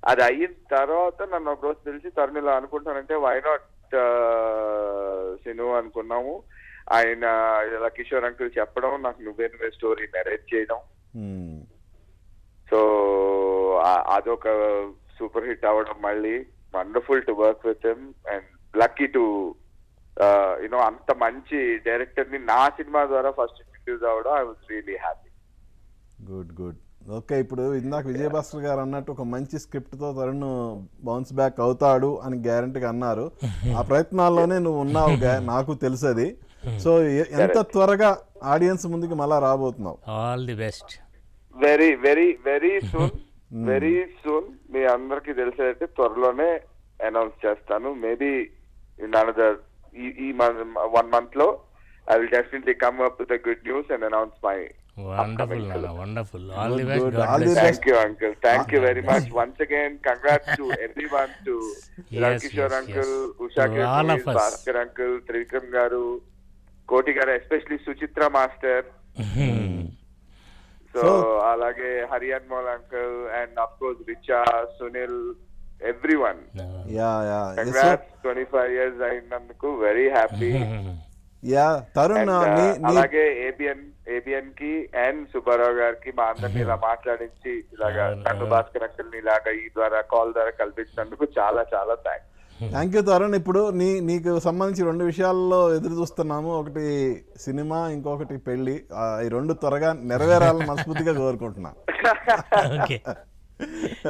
అది అయిన తర్వాత నన్ను ఒక రోజు తెలిసి తరుణ్ ఇలా అనుకుంటానంటే వై నాట్ సిను అనుకున్నాము. ఆయన ఇలా కిషోర్ అంకుల్ చెప్పడం, నాకు నువ్వే స్టోరీ నరేట్ చేయడం. సో అదొక సూపర్ హిట్ అవ్వడం, మళ్ళీ wonderful to work with him and lucky to you know అంత మంచి డైరెక్టర్ ని నా సినిమా ద్వారా ఫస్ట్ ఇంట్రడ్యూస్ అవ్వడం. I was really happy. Good good. Okay, ఇప్పుడు ఇందాక విజయభాస్కర్ గారు అన్నట్టు ఒక మంచి స్క్రిప్ట్తో తరుణ్ బౌన్స్ బ్యాక్ అవుతాడు అని గ్యారంటీగా అన్నారు. ఆ ప్రయత్నాల్లోనే నువ్వు ఉన్నావు, నాకు తెలుసు అది. సో ఎంత త్వరగా ఆడియన్స్ ముందుకు మళ్ళా రాబోతున్నావు? All the best. Very very very soon, very soon. మీ అందరికి తెలిసేది త్వరలోనే అనౌన్స్ చేస్తాను. మేబీ ఇన్ అనదర్ ఈ 1 month లో I will definitely come up with a good news and announce my wonderful నాన్న, wonderful. All the Good, best. all the best. Thank you, uncle. Thank you very much. Once again, congrats to everyone, to Ravkishore yes, uncle, yes. Usha To all of Kirti, us. Bhaskar uncle, Trivikram garu, Koti garu, especially Suchitra master. So, alage Hariyan Mol uncle, and of course Richa, Sunil, everyone. Yeah yeah Congrats, 25 years అయినందుకు very happy. Yeah Tarun And, అలాగే ABN కి and Subbarao గారికి మా అందరిని ఇలా మాట్లాడించి ఇలాగా నన్ను భాస్కర్ అంకుల్ని ఇలాగా ఈ ద్వారా కాల్ ద్వారా కల్పించినందుకు చాలా చాలా థ్యాంక్స్. Thank you Tarun. ఇప్పుడు నీకు సంబంధించి 2 విషయాల్లో ఎదురు చూస్తున్నాము. ఒకటి సినిమా, ఇంకొకటి పెళ్లి. ఈ 2 త్వరగా నెరవేరాలని మనస్ఫూర్తిగా కోరుకుంటున్నా. Okay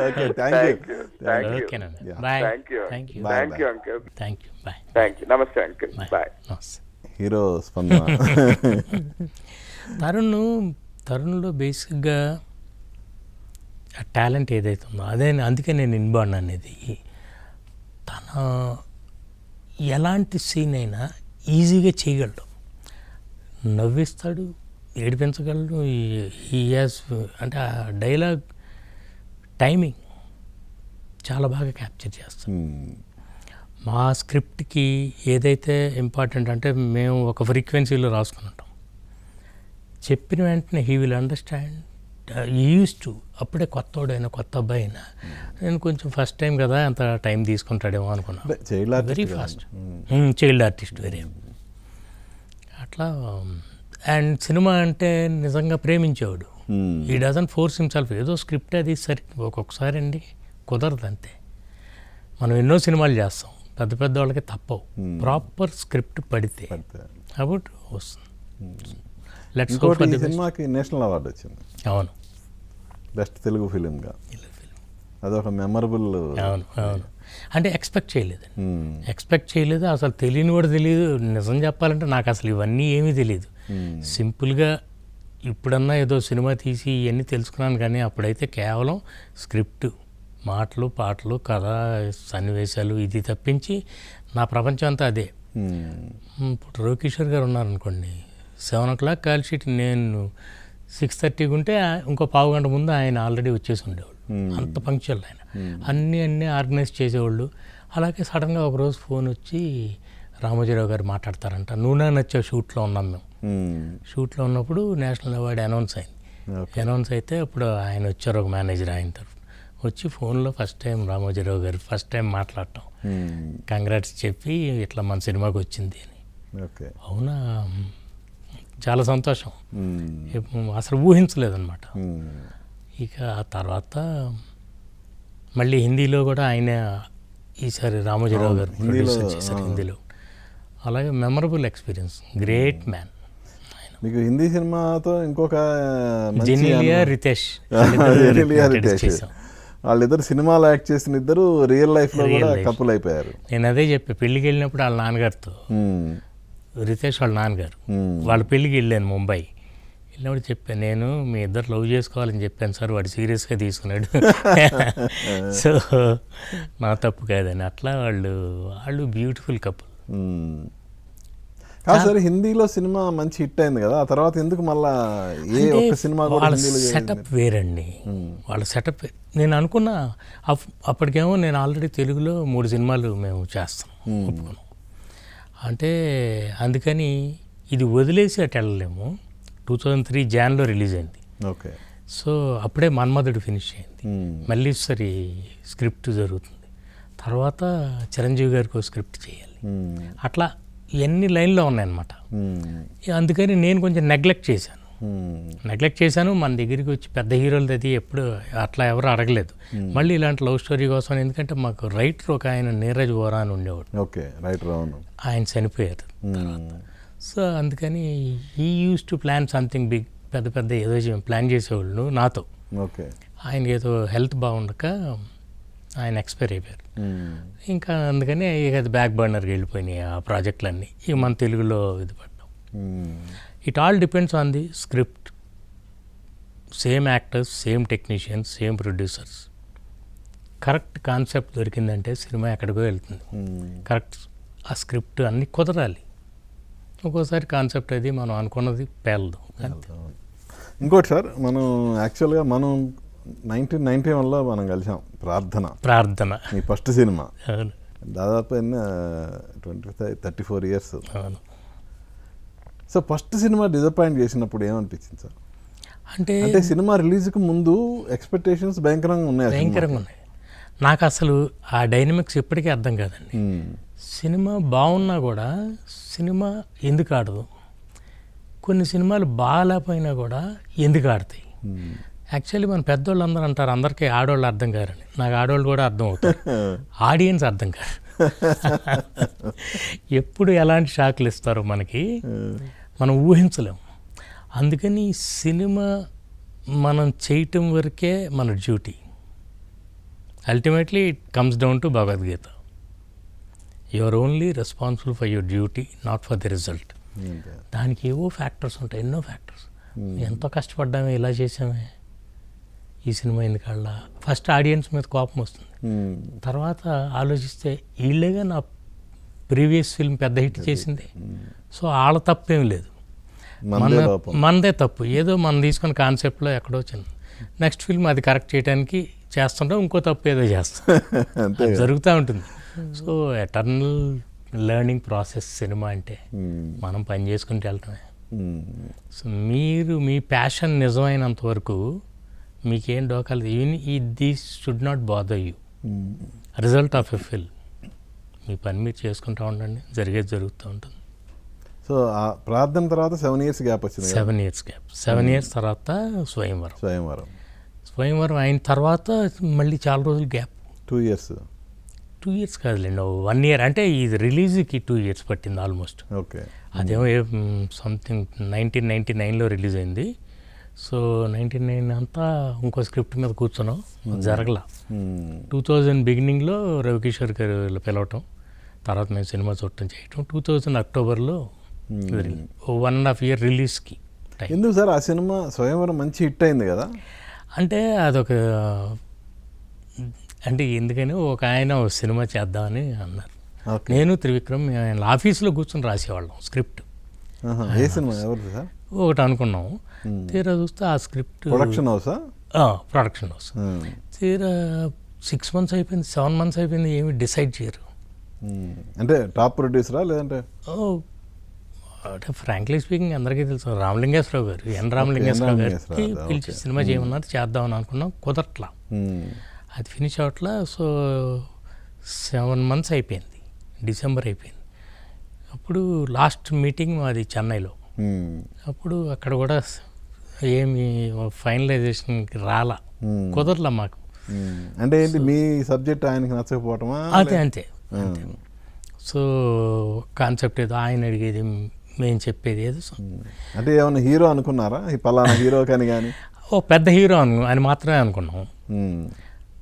okay, thank you. ఓకేనండి, bye. Thank you thank you, thank you uncle. Thank you, bye. Thank you. నమస్తే అంకుల్. బాయ్. నమస్తే. హీరో స్పందన. తరుణ్లో బేసిక్గా ఆ టాలెంట్ ఏదైతే ఉందో అదే, అందుకే నేను ఇన్బార్న్ అనేది. తన ఎలాంటి సీన్ అయినా ఈజీగా చేయగలడు, నవ్విస్తాడు, ఏడిపించగలడు. ఈ హ్యాస్ అంటే ఆ డైలాగ్ టైమింగ్ చాలా బాగా క్యాప్చర్ చేస్తాడు. మా స్క్రిప్ట్కి ఏదైతే ఇంపార్టెంట్ అంటే మేము ఒక ఫ్రీక్వెన్సీలో రాసుకుని ఉంటాం, చెప్పిన వెంటనే he will understand. Use to అప్పుడే కొత్తోడైనా కొత్త అబ్బాయి అయినా నేను కొంచెం ఫస్ట్ టైం కదా అంత టైం తీసుకుంటాడేమో అనుకున్నాను. Very fast child artist, very అట్లా. అండ్ సినిమా అంటే నిజంగా ప్రేమించేవాడు. ఈ డజంట్ ఫోర్స్ హిమ్సెల్ఫ్. ఏదో స్క్రిప్ట్ అది సరి ఒక్కొక్కసారి అండి కుదరదు, అంతే. మనం ఎన్నో సినిమాలు చేస్తాం, పెద్ద పెద్ద వాళ్ళకి తప్పవు. ప్రాపర్ స్క్రిప్ట్ పడితే కాబట్టి వస్తుంది. Let's hope for the best. సినిమాకి నేషనల్ అవార్డు వచ్చింది. అవును, బెస్ట్ తెలుగు ఫిలింగా. అదొక మెమరబుల్. అవును అవును. అంటే ఎక్స్పెక్ట్ చేయలేదు అసలు. తెలియని కూడా తెలియదు. నిజం చెప్పాలంటే నాకు అసలు ఇవన్నీ ఏమీ తెలియదు. సింపుల్గా ఇప్పుడన్నా ఏదో సినిమా తీసి ఇవన్నీ తెలుసుకున్నాను, కానీ అప్పుడైతే కేవలం స్క్రిప్ట్, మాటలు, పాటలు, కథ, సన్నివేశాలు, ఇది తప్పించి నా ప్రపంచం అంతా అదే. ఇప్పుడు రవికిషోర్ గారు ఉన్నారనుకోండి, 7 o'clock కాల్ షీట్, నేను 6:30 ఉంటే ఇంకో పావు గంట ముందు ఆయన ఆల్రెడీ వచ్చేసి ఉండేవాళ్ళు. అంత పంక్చువల్ ఆయన. అన్నీ ఆర్గనైజ్ చేసేవాళ్ళు. అలాగే సడన్గా ఒకరోజు ఫోన్ వచ్చి రామోజీరావు గారు మాట్లాడతారంట. నూనె నచ్చే షూట్లో ఉన్నాం మేము. షూట్లో ఉన్నప్పుడు నేషనల్ అవార్డు అనౌన్స్ అయింది. అనౌన్స్ అయితే అప్పుడు ఆయన వచ్చారు, ఒక మేనేజర్ ఆయన తరఫున వచ్చి ఫోన్లో ఫస్ట్ టైం రామోజీరావు గారు ఫస్ట్ టైం మాట్లాడటం, కంగ్రాట్స్ చెప్పి ఇట్లా మన సినిమాకి వచ్చింది అని. అవునా, చాలా సంతోషం. అసలు ఊహించలేదన్నమాట. ఇక ఆ తర్వాత మళ్ళీ హిందీలో కూడా ఆయన ఈసారి రామోజీరావు గారు ప్రొడ్యూసర్ చేశారు హిందీలో. అలాగే మెమరబుల్ ఎక్స్పీరియన్స్. Great man. మీకు హిందీ సినిమాతో ఇంకొక జెనీలియా రితేష్ వాళ్ళిద్దరు సినిమాలో యాక్ట్ చేసిన ఇద్దరు రియల్ లైఫ్లో కూడా కపుల్ అయిపోయారు. నేను అదే చెప్పా, పెళ్ళికి వెళ్ళినప్పుడు వాళ్ళ నాన్నగారితో, రితేష్ వాళ్ళ నాన్నగారు, వాళ్ళ పెళ్ళికి వెళ్ళాను ముంబై. వెళ్ళినప్పుడు చెప్పాను, నేను మీ ఇద్దరు లవ్ చేసుకోవాలని చెప్పాను సార్, వాడు సీరియస్గా తీసుకున్నాడు. సో నా తప్పు కాదని. అట్లా వాళ్ళు బ్యూటిఫుల్ కపుల్. సరే, హిందీలో సినిమా మంచి హిట్ అయింది కదా, ఆ తర్వాత ఎందుకు మళ్ళా ఏ ఒక్క సినిమా వాళ్ళ సెటప్ వేరండి. వాళ్ళ సెటప్ నేను అనుకున్నా. అప్పటికేమో నేను ఆల్రెడీ తెలుగులో 3 సినిమాలు మేము చేస్తాం, ఒప్పుకున్నాం. అంటే అందుకని ఇది వదిలేసి అటు వెళ్ళలేము. 2003 జాన్లో రిలీజ్ అయింది. ఓకే. సో అప్పుడే మన్మధుడు ఫినిష్ అయింది. మళ్ళీ సరి స్క్రిప్ట్ జరుగుతుంది. తర్వాత చిరంజీవి గారికి ఒక స్క్రిప్ట్ చేయాలి. అట్లా ఎన్ని లైన్లో ఉన్నాయన్నమాట. అందుకని నేను కొంచెం నెగ్లెక్ట్ చేశాను. మన దగ్గరికి వచ్చి పెద్ద హీరోలది అది ఎప్పుడు అట్లా ఎవరు అడగలేదు. మళ్ళీ ఇలాంటి లవ్ స్టోరీ కోసం, ఎందుకంటే మాకు రైటర్ ఒక ఆయన నీరజ్ వోరా అని ఉండేవాడు. Okay, writer. అవును, ఆయన చనిపోయారు తర్వాత. సో అందుకని he use to plan something big. పెద్ద ఏదో ప్లాన్ చేసేవాళ్ళు నాతో. ఓకే. ఆయనకి ఏదో హెల్త్ బాగుండక ఆయన ఎక్స్పైర్ అయిపోయారు. ఇంకా అందుకని ఇక అది బ్యాక్ బర్నర్కి వెళ్ళిపోయినాయి ఆ ప్రాజెక్టులన్నీ. ఇక మన తెలుగులో ఇది పడ్డాం. It all depends on the script. Same actors, same technicians, same producers. Correct concept దొరికిందంటే సినిమా ఎక్కడికో వెళ్తుంది. కరెక్ట్ ఆ స్క్రిప్ట్ అన్నీ కుదరాలి. ఒక్కోసారి కాన్సెప్ట్ అది మనం అనుకున్నది పేలదు. ఇంకోటి సార్, మనం యాక్చువల్గా మనం 1991లో మనం కలిసాం ప్రార్థన మీ ఫస్ట్ సినిమా. అవును దాదాపు 34 ఇయర్స్. అవును. సో ఫస్ట్ సినిమా డిసప్పాయింట్ చేసినప్పుడు ఏమనిపించింది సార్? అంటే అంటే సినిమా రిలీజ్కి ముందు ఎక్స్పెక్టేషన్స్ భయంకరంగా ఉన్నాయి. భయంకరంగా ఉన్నాయి. నాకు అసలు ఆ డైనమిక్స్ ఎప్పటికీ అర్థం కాదండి. సినిమా బాగున్నా కూడా సినిమా ఎందుకు ఆడదు, కొన్ని సినిమాలు బాగాలేకపోయినా కూడా ఎందుకు ఆడతాయి. యాక్చువల్లీ మన పెద్దోళ్ళు అందరూ అంటారు అందరికీ ఆడవాళ్ళు అర్థం కారని. నాకు ఆడవాళ్ళు కూడా అర్థం అవుతారు, ఆడియన్స్ అర్థం కారు. ఎప్పుడు ఎలాంటి షాక్లు ఇస్తారో మనకి మనం ఊహించలేము. అందుకని సినిమా మనం చేయటం వరకే మన duty. Ultimately it comes down to Bhagavad Gita. You are only responsible for your duty, not for the result. దానికి ఏవో ఫ్యాక్టర్స్ ఉంటాయి, ఎన్నో ఫ్యాక్టర్స్. ఎంతో కష్టపడ్డామే, ఇలా చేసామే, ఈ సినిమా ఎందుకు ఆడలా. ఫస్ట్ ఆడియన్స్ మీద కోపం వస్తుంది, తర్వాత ఆలోచిస్తే వీళ్ళేగా నా ప్రీవియస్ ఫిల్మ్ పెద్ద హిట్ చేసింది, సో వాళ్ళ తప్పేం లేదు, మనదే తప్పు. ఏదో మనం తీసుకున్న కాన్సెప్ట్లో ఎక్కడో చిన్న నెక్స్ట్ ఫిల్మ్ అది కరెక్ట్ చేయడానికి చేస్తుంటాం, ఇంకో తప్పు ఏదో చేస్తాం, జరుగుతూ ఉంటుంది. So eternal learning process cinema అంటే మనం పని చేసుకుంటూ వెళ్ళటమే. సో మీరు మీ ప్యాషన్ నిజమైనంత వరకు మీకేం డోకాలు, even this should not bother you. Result of a film మీ పని మీరు చేసుకుంటూ ఉండండి, జరిగేది జరుగుతూ ఉంటుంది. సో ఆ ప్రార్థన తర్వాత 7 years గ్యాప్ వచ్చింది. 7 years గ్యాప్. 7 years తర్వాత స్వయంవరం అయిన తర్వాత మళ్ళీ చాలా రోజులు గ్యాప్. 2 years. 2 years కాదులేండి, 1 year. అంటే ఇది రిలీజ్కి 2 years పట్టింది ఆల్మోస్ట్. ఓకే. అదేమో సంథింగ్ 1999లో రిలీజ్ అయింది. సో 99 అంతా ఇంకో స్క్రిప్ట్ మీద కూర్చున్నాం, జరగల. 2000 బిగినింగ్లో రవికిషోర్ గారు పిలవటం, తర్వాత మేము సినిమా చూడటం చేయటం. 2000 అక్టోబర్లో 1.5 year రిలీజ్కి టైం. ఎందుకు సార్ ఆ సినిమా స్వయంవరం మంచి హిట్ అయింది కదా? అంటే అదొక, అంటే ఎందుకని ఒక ఆయన సినిమా చేద్దామని అన్నారు. నేను త్రివిక్రమ్ ఆయన ఆఫీస్లో కూర్చొని రాసేవాళ్ళం స్క్రిప్ట్. ఏ సినిమా, ఎవరు సార్? ఒకటి అనుకున్నాము, తీరా చూస్తే ఆ స్క్రిప్ట్ ప్రొడక్షన్ హౌసా? Production house. తీరా 6 months అయిపోయింది, 7 months అయిపోయింది, ఏమి డిసైడ్ చేయరు. అంటే టాప్ ప్రొడ్యూసరా లేదంటే? అంటే ఫ్రాంక్లీ స్పీకింగ్ అందరికీ తెలుసు, రామలింగేశ్వరరావు గారు, రామలింగేశ్వరరావు గారికి పిలిచి సినిమా చేయమన్నారు, చేద్దామని అనుకున్నాం, కుదరట్లా, అది ఫినిష్ అవట్లా. సో 7 months అయిపోయింది, డిసెంబర్ అయిపోయింది. అప్పుడు లాస్ట్ మీటింగ్ మాది చెన్నైలో. అప్పుడు అక్కడ కూడా ఏమి ఫైనలైజేషన్కి రాలా, కుదరలా మాకు. అంటే ఏంటి, మీ సబ్జెక్ట్ ఆయనకి నచ్చకపోవటమా? అంతే. సో కాన్సెప్ట్ ఏదో, ఆయన అడిగేది మేము చెప్పేది ఏదో. అంటే ఏమైనా హీరో అనుకున్నారా, ఈ పలానా హీరో కానీ? ఓ పెద్ద హీరో అని మాత్రమే అనుకున్నాం,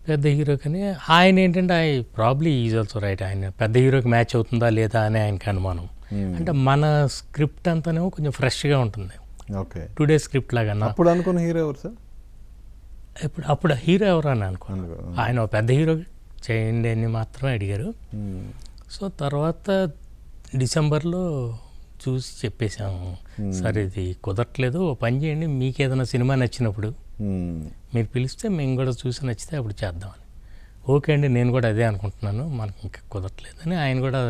పెద్ద హీరో కానీ. ఆయన ఏంటంటే ప్రాబ్లీ ఈజ్ ఆల్సో రైట్, ఆయన పెద్ద హీరోకి మ్యాచ్ అవుతుందా లేదా అని ఆయనకి అనుమానం. అంటే మన స్క్రిప్ట్ అంతానేమో కొంచెం ఫ్రెష్గా ఉంటుంది, ఓకే, టుడే స్క్రిప్ట్ లాగా. అప్పుడు అనుకున్న హీరో ఎవరు సార్? అప్పుడు హీరో ఎవరు అని అనుకున్నాను. ఆయన పెద్ద హీరో చేయండి అని మాత్రమే అడిగారు. సో తర్వాత డిసెంబర్లో చూసి చెప్పేశాము, సార్ ఇది కుదరట్లేదు, ఓ పని చేయండి, మీకు ఏదైనా సినిమా నచ్చినప్పుడు మీరు పిలిస్తే మేము కూడా చూసి నచ్చితే అప్పుడు చేద్దామని. ఓకే అండి, నేను కూడా అదే అనుకుంటున్నాను, మనకి ఇంకా కుదరట్లేదని. ఆయన కూడా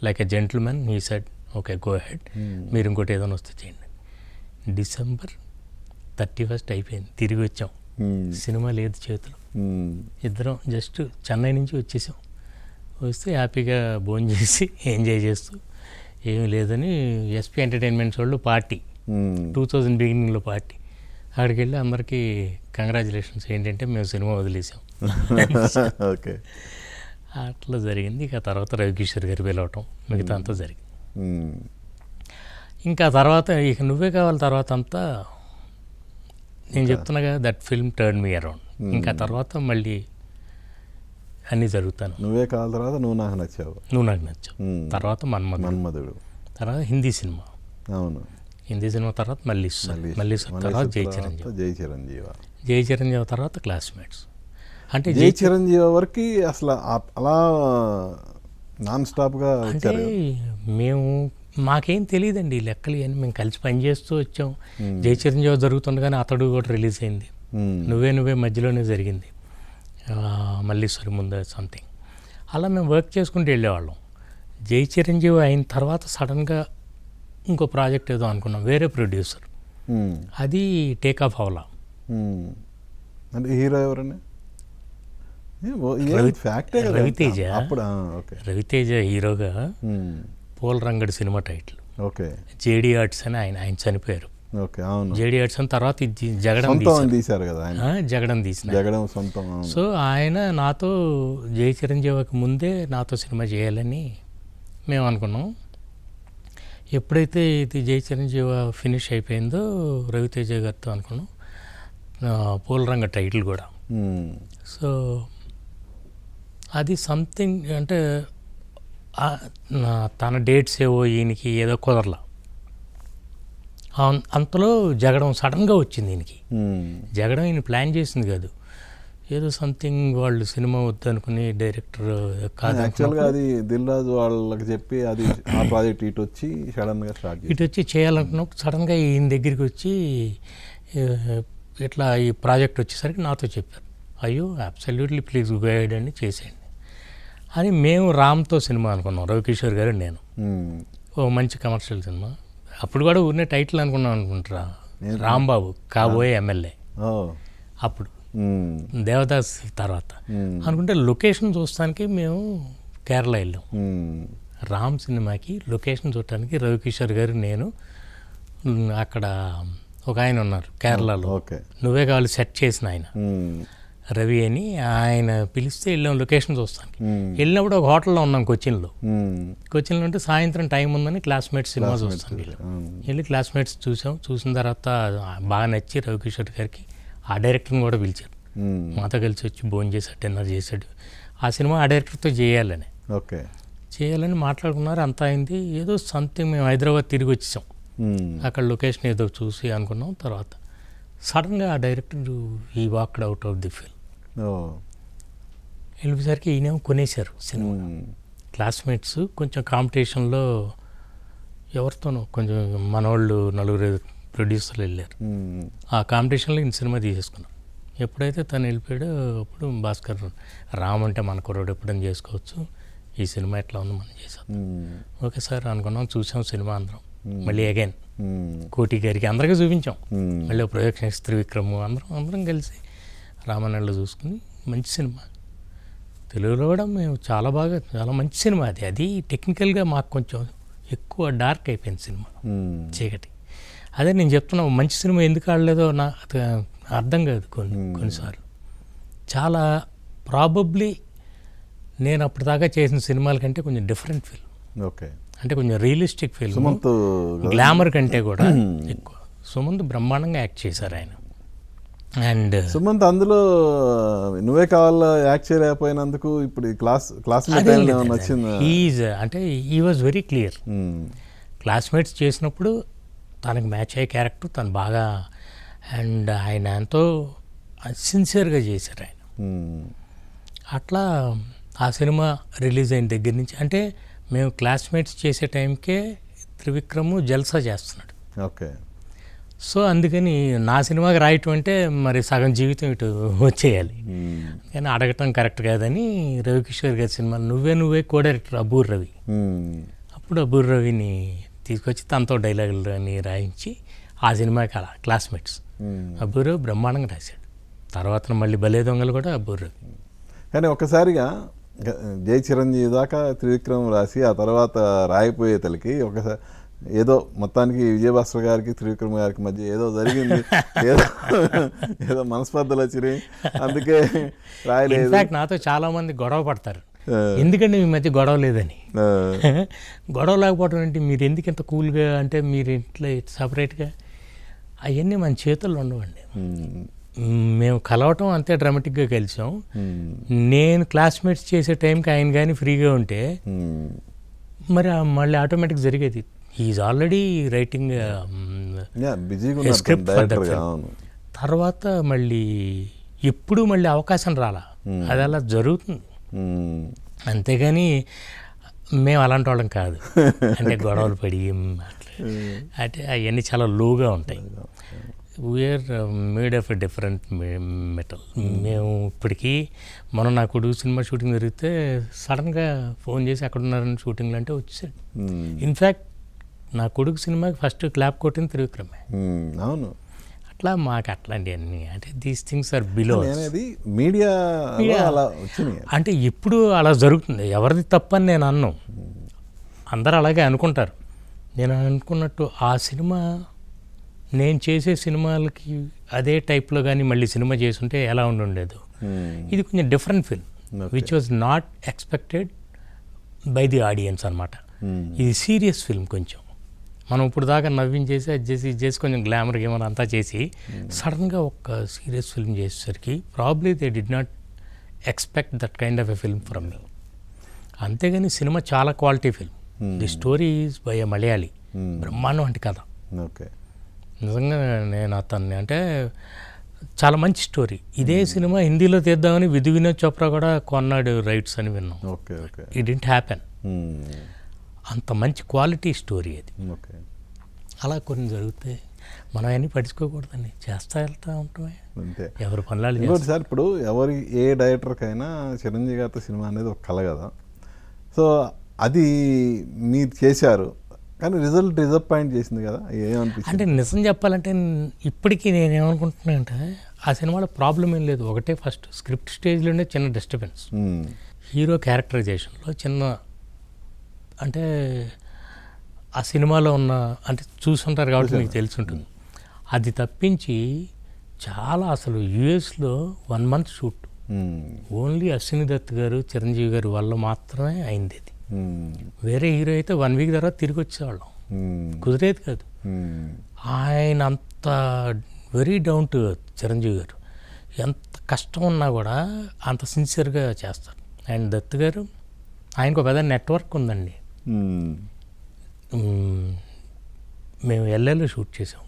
like a gentlemen he said okay go head, మీరు ఇంకోటి ఏదైనా వస్తే చేయండి. December 31st అయిపోయింది, తిరిగి వచ్చాం, సినిమా లేదు చేతిలో. ఇద్దరం జస్ట్ చెన్నై నుంచి వచ్చేసాం. వస్తే హ్యాపీగా భోజనం చేసి ఎంజాయ్ చేస్తూ, ఏమీ లేదని ఎస్పీ ఎంటర్టైన్మెంట్స్ వాళ్ళు పార్టీ, 2000 బిగినింగ్లో పార్టీ, అక్కడికి వెళ్ళి అందరికీ కంగ్రాచులేషన్స్, ఏంటంటే మేము సినిమా వదిలేసాం. ఓకే, అట్లా జరిగింది. ఇక తర్వాత రవికిషోర్ గారు పిలవటం, మిగతా అంతా జరిగింది. ఇంకా తర్వాత ఇక నువ్వే కావాలి తర్వాత అంతా నేను చెప్తున్నా కదా, that film turn me around. ఇంకా తర్వాత మళ్ళీ అన్నీ జరుగుతాను. నువ్వే కావాలి తర్వాత నువ్వు నాకు నచ్చావు, తర్వాత మన్మధుడు, తర్వాత హిందీ సినిమా. అవును, హిందీ సినిమా తర్వాత మళ్ళీ తర్వాత జై చిరంజీవి తర్వాత క్లాస్మేట్స్. అంటే జై చిరంజీవి వరకు అసలు అలా నాన్ స్టాప్గా అంటే మేము మాకేం తెలియదండి ఈ లెక్కలు అని. మేము కలిసి పనిచేస్తూ వచ్చాం. జై చిరంజీవి జరుగుతుండగానే అతడు కూడా రిలీజ్ అయింది. నువ్వే మధ్యలోనే జరిగింది, మల్లీశ్వరి ముందు సంథింగ్. అలా మేము వర్క్ చేసుకుంటూ వెళ్ళేవాళ్ళం. జై చిరంజీవి అయిన తర్వాత సడన్గా ఇంకో ప్రాజెక్ట్ ఏదో అనుకున్నాం, వేరే ప్రొడ్యూసర్. అది టేక్ ఆఫ్ అవలా. అంటే హీరో ఎవరన్నా? రవితేజ. రవితేజ హీరోగా పోల్ రంగడి సినిమా టైటిల్. ఓకే. జేడీ ఆర్ట్స్ అని ఆయన చనిపోయారు. ఓకే, అవును. జేడీ ఆర్ట్స్ అని తర్వాత జగడం తీశారు కదా ఆయన. జగడం తీసిన జగడం సొంతం. సో ఆయన నాతో జై చిరంజీవికి ముందే నాతో సినిమా చేయాలని మేము అనుకున్నాం. ఎప్పుడైతే ఇది జై చిరంజీవి ఫినిష్ అయిపోయిందో రవితేజ గారితో అనుకున్నాం, పోల్ రంగ టైటిల్ కూడా. సో అది సంథింగ్ అంటే తన డేట్స్ ఏవో ఈయనకి ఏదో కుదరలా. అంతలో జగడం సడన్గా వచ్చింది ఈయనకి. జగడం ఈయన ప్లాన్ చేసింది కాదు, ఏదో సంథింగ్ వాళ్ళు సినిమా వద్దనుకుని డైరెక్టర్ కాదు. యాక్చువల్గా అది దిల్ రాజు వాళ్ళకి చెప్పి అది ఆ ప్రాజెక్ట్ ఇటు వచ్చి సడన్గా స్టార్ట్ ఇటు వచ్చి చేయాలనుకున్నప్పుడు సడన్గా ఈయన దగ్గరికి వచ్చి ఇట్లా ఈ ప్రాజెక్ట్ వచ్చేసరికి నాతో చెప్పారు, అయ్యో అబ్సల్యూట్లీ ప్లీజ్ గో అహెడ్ అని చేసేయండి అని. మేము రామ్తో సినిమా అనుకున్నాం, రవికిషోర్ గారు నేను. ఓ మంచి కమర్షియల్ సినిమా. అప్పుడు కూడా ఊరినే టైటిల్ అనుకున్నాం అనుకుంటారా, రాంబాబు కాబోయే ఎమ్మెల్యే. అప్పుడు దేవదాస్ తర్వాత అనుకుంటే లొకేషన్ చూస్తానికి మేము కేరళ వెళ్ళాం. రామ్ సినిమాకి లొకేషన్ చూడటానికి రవికిషోర్ గారు నేను, అక్కడ ఒక ఆయన ఉన్నారు కేరళలో, నువ్వే కావాలి సెట్ చేసిన ఆయన రవి అని, ఆయన పిలిస్తే వెళ్ళాం లొకేషన్ చూస్తానికి. వెళ్ళినప్పుడు ఒక హోటల్లో ఉన్నాం కొచ్చిన్లో ఉంటే సాయంత్రం టైం ఉందని క్లాస్మేట్స్ సినిమా చూస్తాం. వెళ్ళి క్లాస్మేట్స్ చూసిన తర్వాత బాగా నచ్చి రవికిషోర్ గారికి ఆ డైరెక్టర్ని కూడా పిలిచారు, మాతో కలిసి వచ్చి భోజనం చేశాడు, డిన్నర్ చేశాడు. ఆ సినిమా ఆ డైరెక్టర్తో చేయాలని మాట్లాడుకున్నారు. అంతా అయింది. ఏదో సంథింగ్ మేము హైదరాబాద్ తిరిగి వచ్చేసాం, అక్కడ లొకేషన్ ఏదో చూసి అనుకున్నాం. తర్వాత సడన్గా ఆ డైరెక్టర్ ఈ walked out of the film. వెళ్ళేసరికి ఈయనేమో కొనేశారు సినిమా. క్లాస్మేట్స్ కొంచెం కాంపిటీషన్లో ఎవరితోనో కొంచెం మనోళ్ళు 4 ప్రొడ్యూసర్లు వెళ్ళారు. ఆ కాంపిటీషన్లో ఈయన సినిమా తీసేసుకున్నాం. ఎప్పుడైతే తను వెళ్ళిపోయాడో అప్పుడు భాస్కర్, రామ్ అంటే మన కుర్రోడు ఎప్పుడైనా చేసుకోవచ్చు, ఈ సినిమా ఎట్లా ఉంది మనం చేసాం. ఓకే సార్ అనుకున్నాం, చూసాం సినిమా అందరం. మళ్ళీ అగైన్ కోటి గారికి అందరికీ చూపించాం. మళ్ళీ ప్రొజెక్షన్ త్రివిక్రమ్ అందరం కలిసి రామనళ్ళు చూసుకుని మంచి సినిమా. తెలుగులో కూడా మేము చాలా మంచి సినిమా అది టెక్నికల్గా మాకు కొంచెం ఎక్కువ డార్క్ అయిపోయింది సినిమా, చీకటి. అదే నేను చెప్తున్నా, మంచి సినిమా ఎందుకు ఆడలేదో నాకు అర్థం కాదు కొన్నిసార్లు. చాలా ప్రాబబ్లీ నేను అప్పటిదాకా చేసిన సినిమాల కంటే కొంచెం డిఫరెంట్ ఫిల్మ్. ఓకే. అంటే కొంచెం రియలిస్టిక్ ఫిల్మ్, గ్లామర్ కంటే కూడా ఎక్కువ. సుమంత్ బ్రహ్మాండంగా యాక్ట్ చేశారు ఆయన. అండ్ సుమంత్ అందులో నువ్వే కావాలా యాక్ట్ చేయలేకపోయినందుకు ఇప్పుడు అంటే ఈ వాజ్ వెరీ క్లియర్. క్లాస్మేట్స్ చేసినప్పుడు తనకు మ్యాచ్ అయ్యే క్యారెక్టర్ తను బాగా, అండ్ ఆయన ఎంతో సిన్సియర్గా చేశారు ఆయన. అట్లా ఆ సినిమా రిలీజ్ అయిన దగ్గర నుంచి, అంటే మేము క్లాస్మేట్స్ చేసే టైంకే త్రివిక్రమ్ జల్సా చేస్తున్నాడు. ఓకే. సో అందుకని నా సినిమాకి రాయటం అంటే మరి సగం జీవితం ఇటు వచ్చేయాలి, కానీ అడగటం కరెక్ట్ కాదని రవికిషోర్ గారి సినిమా నువ్వే కో డైరెక్టర్ అబూర్ రవి. అప్పుడు అబూర్ రవిని తీసుకొచ్చి తనతో డైలాగులు అని రాయించి ఆ సినిమాకి అలా క్లాస్మేట్స్ అబూర్ రవి బ్రహ్మాండంగా రాశాడు. తర్వాత మళ్ళీ భలే దొంగలు కూడా అబూర్ రవి. కానీ ఒకసారిగా జై చిరంజీవి దాకా త్రివిక్రమ్ రాసి ఆ తర్వాత రాయిపోయే తలకి ఒకసారి ఏదో మొత్తానికి విజయభాస్కర్ గారికి త్రివిక్రమ్ గారికి మధ్య ఏదో జరిగింది, ఏదో మనస్పర్ధలు వచ్చినాయి, అందుకే రాయలేదు. ఇన్ఫాక్ట్ నాతో చాలా మంది గొడవ పడతారు, ఎందుకంటే మీ మధ్య గొడవ లేదని. గొడవ లేకపోవడం ఏంటి, మీరు ఎందుకు ఇంత కూల్గా, అంటే మీరు ఇంట్లో సపరేట్గా, అవన్నీ మన చేతుల్లో ఉండవండి. మేము కలవటం అంతే డ్రామాటిక్గా కలిసాం. నేను క్లాస్మేట్స్ చేసే టైంకి ఆయన కానీ ఫ్రీగా ఉంటే మరి మళ్ళీ ఆటోమేటిక్ జరిగేది. He is already writing script for that film. తర్వాత మళ్ళీ ఎప్పుడు మళ్ళీ అవకాశం రాలా, అది అలా జరుగుతుంది. అంతేగాని మేము అలాంటి వాళ్ళం కాదు. అంటే గొడవలు పడి అట్లా అంటే అవన్నీ చాలా లోగా ఉంటాయి. We are made of a different metal. మేము ఇప్పటికీ మనం నా కొడుకు సినిమా షూటింగ్ జరిగితే సడన్గా ఫోన్ చేసి అక్కడ ఉన్నారని షూటింగ్లు అంటే వచ్చేసాడు. ఇన్ఫ్యాక్ట్ నా కొడుకు సినిమాకి ఫస్ట్ క్లాప్ కొట్టింది త్రివిక్రమే. అవును, అట్లా మాకు అట్లాంటివన్నీ అంటే దీస్ థింగ్స్ ఆర్ బిలో. అనేది మీడియా అలా వచ్చినాయి. అంటే ఇప్పుడు అలా జరుగుతుంది, ఎవరిది తప్పని నేను అన్నాను. అందరూ అలాగే అనుకుంటారు. నేను అనుకున్నట్టు ఆ సినిమా నేను చేసే సినిమాలకి అదే టైప్లో కానీ మళ్ళీ సినిమా చేసుంటే ఎలా ఉండేది. ఇది కొంచెం different film which was not expected by the audience అనమాట. ఇది సీరియస్ ఫిల్మ్. కొంచెం మనం ఇప్పుడు దాకా నవ్వించేసి అది చేసి ఇది చేసి కొంచెం గ్లామర్ గేమర్ అంతా చేసి సడన్గా ఒక సీరియస్ ఫిల్మ్ చేసేసరికి probably they did not expect that kind of a film from me. అంతేగాని సినిమా చాలా quality film. The story is by a Malayali. బ్రహ్మాండం అంటే కథ. ఓకే, నిజంగా నేను అతన్ని అంటే చాలా మంచి స్టోరీ. ఇదే సినిమా హిందీలో తీద్దామని వినోద్ చోప్రా కూడా కొన్నాడు రైట్స్ అని విన్నాం. Okay, okay. It didn't happen. అంత మంచి క్వాలిటీ స్టోరీ అది. ఓకే, అలా కొన్ని జరుగుతాయి, మనం అన్నీ పట్టించుకోకూడదండి, చేస్తా వెళ్తూ ఉంటామే, అంతే. ఎవరి పనులు ఇంకోటి సార్, ఇప్పుడు ఎవరి ఏ డైరెక్టర్కైనా చిరంజీవి గారితో సినిమా అనేది ఒక కళ కదా. సో అది మీరు చేశారు, కానీ రిజల్ట్ డిసప్పాయింట్ చేసింది కదా, ఏమనిపించింది? అంటే నిజం చెప్పాలంటే ఇప్పటికీ నేనేమనుకుంటున్నానంటే ఆ సినిమాలో ప్రాబ్లం ఏం లేదు. ఒకటే ఫస్ట్ స్క్రిప్ట్ స్టేజ్లోనే చిన్న డిస్టర్బెన్స్, హీరో క్యారెక్టరైజేషన్లో చిన్న అంటే ఆ సినిమాలో ఉన్న అంటే చూసుంటారు కాబట్టి మీకు తెలిసి ఉంటుంది. అది తప్పించి చాలా అసలు యుఎస్లో 1 month shoot only Ashwini Dutt గారు చిరంజీవి గారు వల్ల మాత్రమే అయింది. అది వేరే హీరో అయితే 1 week తర్వాత తిరిగి వచ్చేవాళ్ళం, కుదిరేది కాదు. ఆయన అంత very down to earth Chiranjeevi గారు. ఎంత కష్టం ఉన్నా కూడా అంత సిన్సియర్గా చేస్తారు. అండ్ దత్ గారు ఆయనకు ఒక పెద్ద నెట్వర్క్ ఉందండి. మేము ఎల్ఏలో షూట్ చేసాం.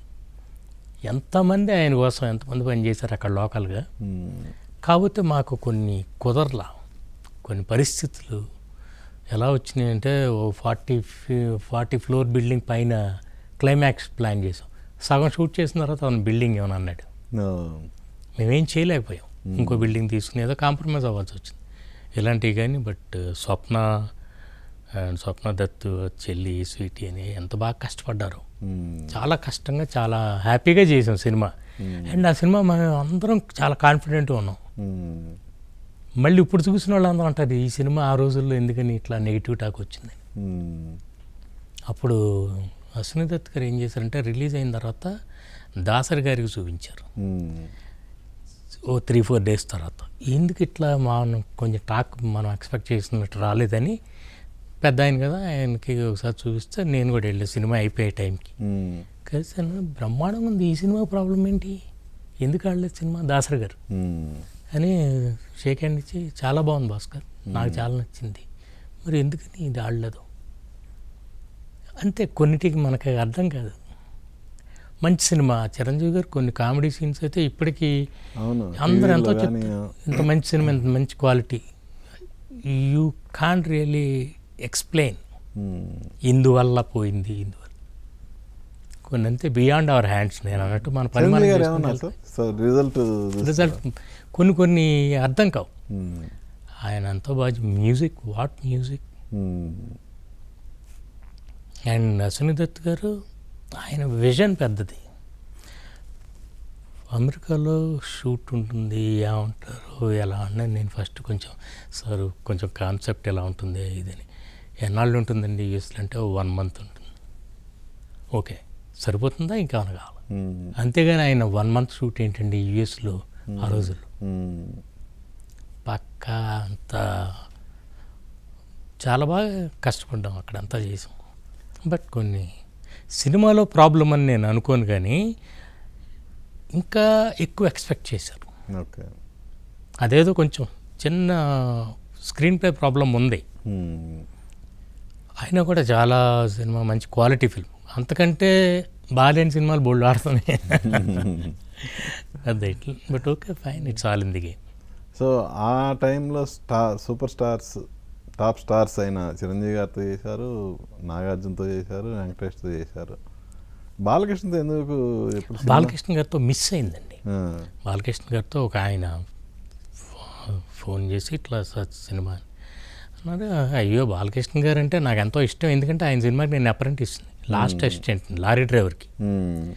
ఎంతమంది ఆయన కోసం ఎంతమంది పనిచేశారు అక్కడ లోకల్గా. కాకపోతే మాకు కొన్ని కుదరలా, కొన్ని పరిస్థితులు ఎలా వచ్చినాయంటే 40 floor బిల్డింగ్ పైన క్లైమాక్స్ ప్లాన్ చేసాం. సగం షూట్ చేసిన తర్వాత ఆయన బిల్డింగ్ ఏమని అన్నాడు, మేమేం చేయలేకపోయాం. ఇంకో బిల్డింగ్ తీసుకుని ఏదో కాంప్రమైజ్ అవ్వాల్సి వచ్చింది. ఇలాంటివి కానీ బట్ స్వప్న దత్ చెల్లి స్వీటీ అని ఎంత బాగా కష్టపడ్డారు. చాలా కష్టంగా చాలా హ్యాపీగా చేసాం సినిమా. అండ్ ఆ సినిమా మేము అందరం చాలా కాన్ఫిడెంట్గా ఉన్నాం. మళ్ళీ ఇప్పుడు చూసిన వాళ్ళు అందరూ అంటారు ఈ సినిమా ఆ రోజుల్లో ఎందుకని ఇట్లా నెగిటివ్ టాక్ వచ్చింది. అప్పుడు అశ్విని దత్ గారు ఏం చేశారంటే రిలీజ్ అయిన తర్వాత దాసరి గారికి చూపించారు. ఓ 3-4 days తర్వాత ఎందుకు ఇట్లా మనం కొంచెం టాక్ మనం ఎక్స్పెక్ట్ చేసినట్టు రాలేదని పెద్ద ఆయన కదా, ఆయనకి ఒకసారి చూపిస్తే నేను కూడా వెళ్ళే సినిమా అయిపోయే టైంకి కలిసి బ్రహ్మాండంగా ఉంది, ఈ సినిమా ప్రాబ్లం ఏంటి, ఎందుకు ఆడలేదు సినిమా దాసరి గారు అని షేక్ హ్యాండ్ ఇచ్చి చాలా బాగుంది భాస్కర్, నాకు చాలా నచ్చింది, మరి ఎందుకని ఇది ఆడలేదు అంతే. కొన్నిటికి మనకి అర్థం కాదు. మంచి సినిమా చిరంజీవి గారు కొన్ని కామెడీ సీన్స్ అయితే ఇప్పటికీ అందరూ ఎంతో చెప్తారు, ఇంత మంచి సినిమా, ఇంత మంచి quality, you can't really explain ఇందువల్ల పోయింది, ఇందువల్ల కొన్ని అంతే బియాండ్ అవర్ హ్యాండ్స్. నేను అన్నట్టు మన పని రిజల్ట్ కొన్ని అర్థం కావు. ఆయన ఎంతో బాగా music, what music. And Ashwini Dutt గారు ఆయన విజన్ పెద్దది. అమెరికాలో షూట్ ఉంటుంది, ఏమంటారు ఎలా అన్నది నేను ఫస్ట్ కొంచెం సార్ కొంచెం కాన్సెప్ట్ ఎలా ఉంటుంది ఇదని, ఎన్నాళ్ళు ఉంటుందండి యూఎస్లో అంటే 1 month ఉంటుంది. ఓకే సరిపోతుందా ఇంకా ఏమైనా కావాలి, అంతేగాని ఆయన 1 month షూట్ ఏంటండి యూఎస్లో ఆ రోజుల్లో. పక్కా అంతా చాలా బాగా కష్టపడ్డాం అక్కడ, అంతా చేసాం. బట్ కొన్ని సినిమాలో ప్రాబ్లం అని నేను అనుకోను, కానీ ఇంకా ఎక్కువ ఎక్స్పెక్ట్ చేశారు. ఓకే, అదేదో కొంచెం చిన్న స్క్రీన్ ప్లే ప్రాబ్లం ఉంది. అయినా కూడా చాలా సినిమా మంచి క్వాలిటీ ఫిల్మ్, అంతకంటే బాగాలేని సినిమాలు బోల్డ్ ఆడుతున్నాయి అదే. But okay fine, it's all in the game. So ఆ టైంలో సూపర్ స్టార్స్ టాప్ స్టార్స్ అయిన చిరంజీవి గారితో చేశారు, నాగార్జునతో చేశారు, వెంకటేష్తో చేశారు. బాలకృష్ణతో ఎందుకు ఎప్పుడు సినిమా? బాలకృష్ణ గారితో మిస్ అయిందండి. ఆ, బాలకృష్ణ గారితో ఒక ఆయన ఫోన్ చేసి ఇట్లా సినిమా అన్నారు. అయ్యో బాలకృష్ణ గారు అంటే నాకు ఎంతో ఇష్టం, ఎందుకంటే ఆయన సినిమాకి నేను అప్రెంటిస్, లాస్ట్ అసిస్టెంట్ లారీ డ్రైవర్కి. ఉమ్,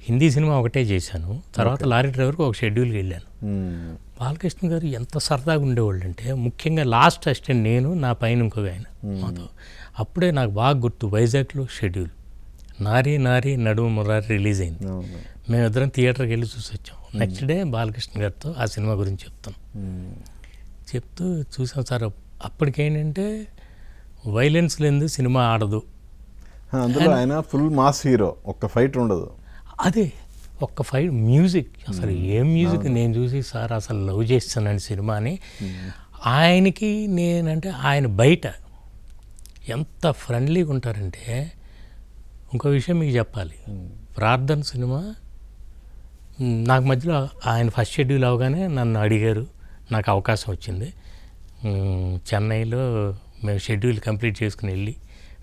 హిందీ సినిమా ఒకటే చేశాను, తర్వాత లారీ డ్రైవర్కి ఒక షెడ్యూల్కి వెళ్ళాను. ఉమ్, బాలకృష్ణ గారు ఎంత సరదాగా ఉండేవాళ్ళు అంటే, ముఖ్యంగా లాస్ట్ అసిస్టెంట్ నేను, నా పైన ఇంకొక ఆయన మాతో. అప్పుడే నాకు బాగా గుర్తు, వైజాగ్లో షెడ్యూల్ నారీ నారీ నడుము మురారి రిలీజ్ అయింది. అవును. మేమిద్దరం థియేటర్కి వెళ్ళి చూసి వచ్చాం. నెక్స్ట్ డే బాలకృష్ణ గారితో ఆ సినిమా గురించి చెప్తాను. ఉమ్, చెప్తూ చూసాం సార్, అప్పటికేంటంటే వైలెన్స్ లేనిది సినిమా ఆడదు. అందులో ఆయన ఫుల్ మాస్ హీరో, ఒక్క ఫైట్ ఉండదు. అదే ఒక్క ఫైట్, మ్యూజిక్ అసలు ఏం మ్యూజిక్. నేను చూసి సార్ అసలు లవ్ చేస్తానని సినిమాని. ఆయనకి నేనంటే ఆయన బయట ఎంత ఫ్రెండ్లీగా ఉంటారంటే, ఇంకో విషయం మీకు చెప్పాలి. ప్రార్థన సినిమా నాకు మధ్యలో ఆయన ఫస్ట్ షెడ్యూల్ అవగానే నన్ను అడిగారు, నాకు అవకాశం వచ్చింది. చెన్నైలో మేము షెడ్యూల్ కంప్లీట్ చేసుకుని వెళ్ళి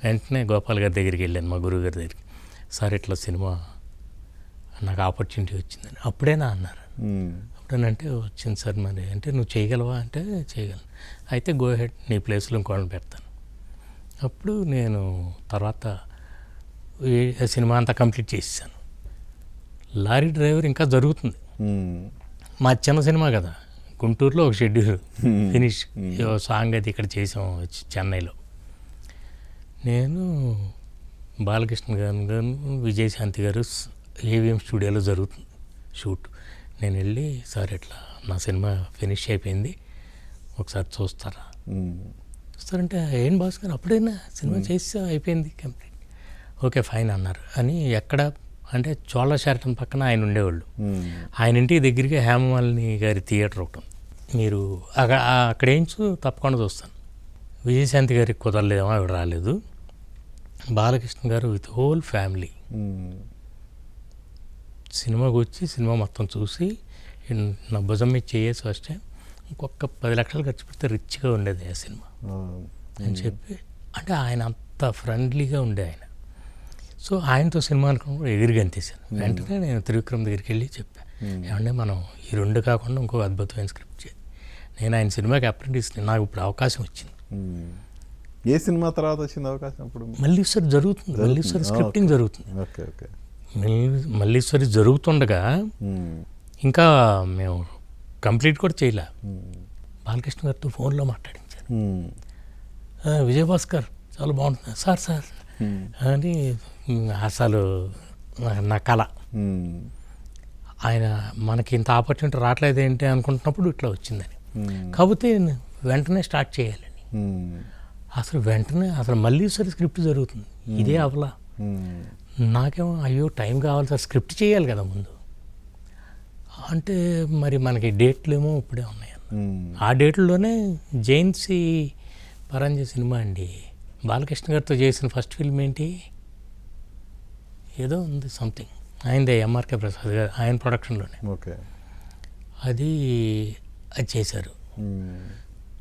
వెంటనే గోపాల్ గారి దగ్గరికి వెళ్ళాను, మా గురువు గారి దగ్గరికి. సార్ ఇట్లా సినిమా నాకు ఆపర్చునిటీ వచ్చిందని. అప్పుడేనా అన్నారు. అప్పుడేనంటే వచ్చింది సార్, మరి అంటే నువ్వు చేయగలవా అంటే చేయగలను, అయితే గో హెడ్, నీ ప్లేస్లో ఇంకోళ్ళని పెడతాను. అప్పుడు నేను తర్వాత ఈ సినిమా అంతా కంప్లీట్ చేసేసాను. లారీ డ్రైవర్ ఇంకా జరుగుతుంది. మా చిన్న సినిమా కదా, గుంటూరులో ఒక షెడ్యూల్ ఫినిష్, సాంగ్ అది ఇక్కడ చేసాం చెన్నైలో. నేను బాలకృష్ణ గారు, విజయశాంతి గారు ఏవిఎం స్టూడియోలో జరుగుతుంది షూట్. నేను వెళ్ళి, సార్ ఇట్లా నా సినిమా ఫినిష్ అయిపోయింది, ఒకసారి చూస్తారా? చూస్తారంటే ఏం బాస్ గారు అప్పుడైనా సినిమా చేసి అయిపోయింది కంప్లీట్, ఓకే ఫైన్ అన్నారు. అని ఎక్కడ అంటే చోళ షెరటన్ పక్కన ఆయన ఉండేవాళ్ళు. ఆయన ఇంటికి దగ్గరికి హేమమాలిని గారి థియేటర్ ఒకటి ఉంది. మీరు అక్కడ ఏంచు తప్పకుండా చూస్తాను. విజయశాంతి గారికి కుదరలేదేమో, ఆవిడ రాలేదు. బాలకృష్ణ గారు విత్ హోల్ ఫ్యామిలీ సినిమాకి వచ్చి సినిమా మొత్తం చూసి నా భుజం మీద చేయేసి వస్తే ఇంకొక 10 లక్షలు ఖర్చు పెడితే రిచ్గా ఉండేది ఆ సినిమా అని చెప్పి, అంటే ఆయన అంత ఫ్రెండ్లీగా ఉండే ఆయన. సో ఆయనతో సినిమా అనుకున్నప్పుడు ఎగిరి గంతేసాను. వెంటనే నేను త్రివిక్రమ్ దగ్గరికి వెళ్ళి చెప్పాను, ఏమంటే మనం ఈ 2 కాకుండా ఇంకో అద్భుతమైన స్క్రిప్ట్ చేయాలి. నేను ఆయన సినిమాకి అప్రెంటిస్, నాకు ఇప్పుడు అవకాశం వచ్చింది. ఏ సినిమా తర్వాత వచ్చింది అవకాశం? అప్పుడు మల్లీశ్వరి జరుగుతుంది, మల్లీశ్వరి స్క్రిప్టింగ్ జరుగుతుంది. Okay okay. మల్లీశ్వరి జరుగుతుండగా ఇంకా మేము కంప్లీట్ కూడా చేయలే. బాలకృష్ణ గారితో ఫోన్లో మాట్లాడించారు. విజయభాస్కర్ చాలా బాగుంటుంది సార్ సార్ అని, అసలు నా కళ. ఆయన మనకి ఇంత ఆపర్చునిటీ రావట్లేదు ఏంటి అనుకుంటున్నప్పుడు ఇట్లా వచ్చిందని. కాకపోతే వెంటనే స్టార్ట్ చేయాలని, అసలు వెంటనే అసలు మల్లీశ్వరి స్క్రిప్ట్ జరుగుతుంది, ఇదే అవలా. నాకేమో అయ్యో టైం కావాలి సార్, స్క్రిప్ట్ చేయాలి కదా ముందు. అంటే మరి మనకి డేట్లు ఏమో ఇప్పుడే ఉన్నాయి. ఆ డేట్లలోనే జైన్సీ పరంజీ సినిమా అండి, బాలకృష్ణ గారితో చేసిన ఫస్ట్ ఫిల్మ్ ఏంటి, ఏదో ఉంది సంథింగ్, ఆయనదే ఎంఆర్కే ప్రసాద్ గారు, ఆయన ప్రొడక్షన్లోనే. ఓకే. అది చేశారు.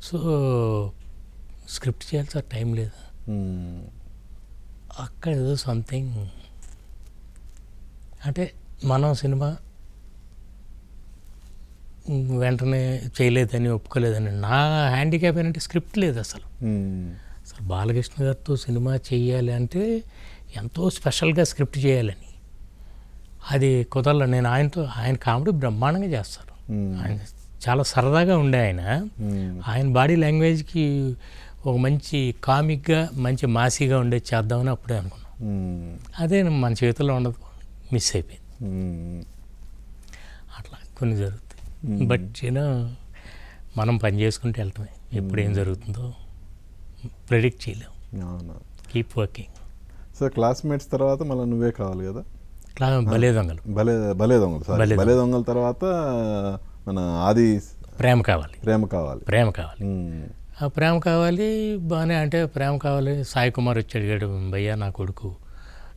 సో స్క్రిప్ట్ చేయాలి సార్, టైం లేదు. అక్కడ ఏదో సంథింగ్, అంటే మనం సినిమా వెంటనే చేయలేదని, ఒప్పుకోలేదని. నా హ్యాండిక్యాప్ ఏంటంటే స్క్రిప్ట్ లేదు అసలు. అసలు బాలకృష్ణ గారితో సినిమా చేయాలి అంటే ఎంతో స్పెషల్గా స్క్రిప్ట్ చేయాలని, అది కుదరలే. నేను ఆయన కామెడీ బ్రహ్మాండంగా చేస్తారు, ఆయన చాలా సరదాగా ఉండే ఆయన బాడీ లాంగ్వేజ్కి ఒక మంచి కామిక్గా, మంచి మాసీగా ఉండే చేద్దామని అప్పుడే అనుకున్నాం. అదే మన చేతుల్లో ఉండదు, మిస్ అయిపోయింది. అట్లా కొన్ని జరుగుతాయి. బట్ యూనో మనం పని చేసుకుంటూ వెళ్తామే, ఎప్పుడు ఏం జరుగుతుందో ప్రెడిక్ట్ చేయలేము. Keep working. సో క్లాస్మేట్స్ తర్వాత మళ్ళీ నువ్వే కావాలి కదా, భలే దొంగలు. భలే దొంగల తర్వాత మన ఆది ప్రేమ కావాలి. ఆ ప్రేమ కావాలి బాగానే, అంటే ప్రేమ కావాలి. సాయి కుమార్ వచ్చి అడిగాడు, భయ్యా నా కొడుకు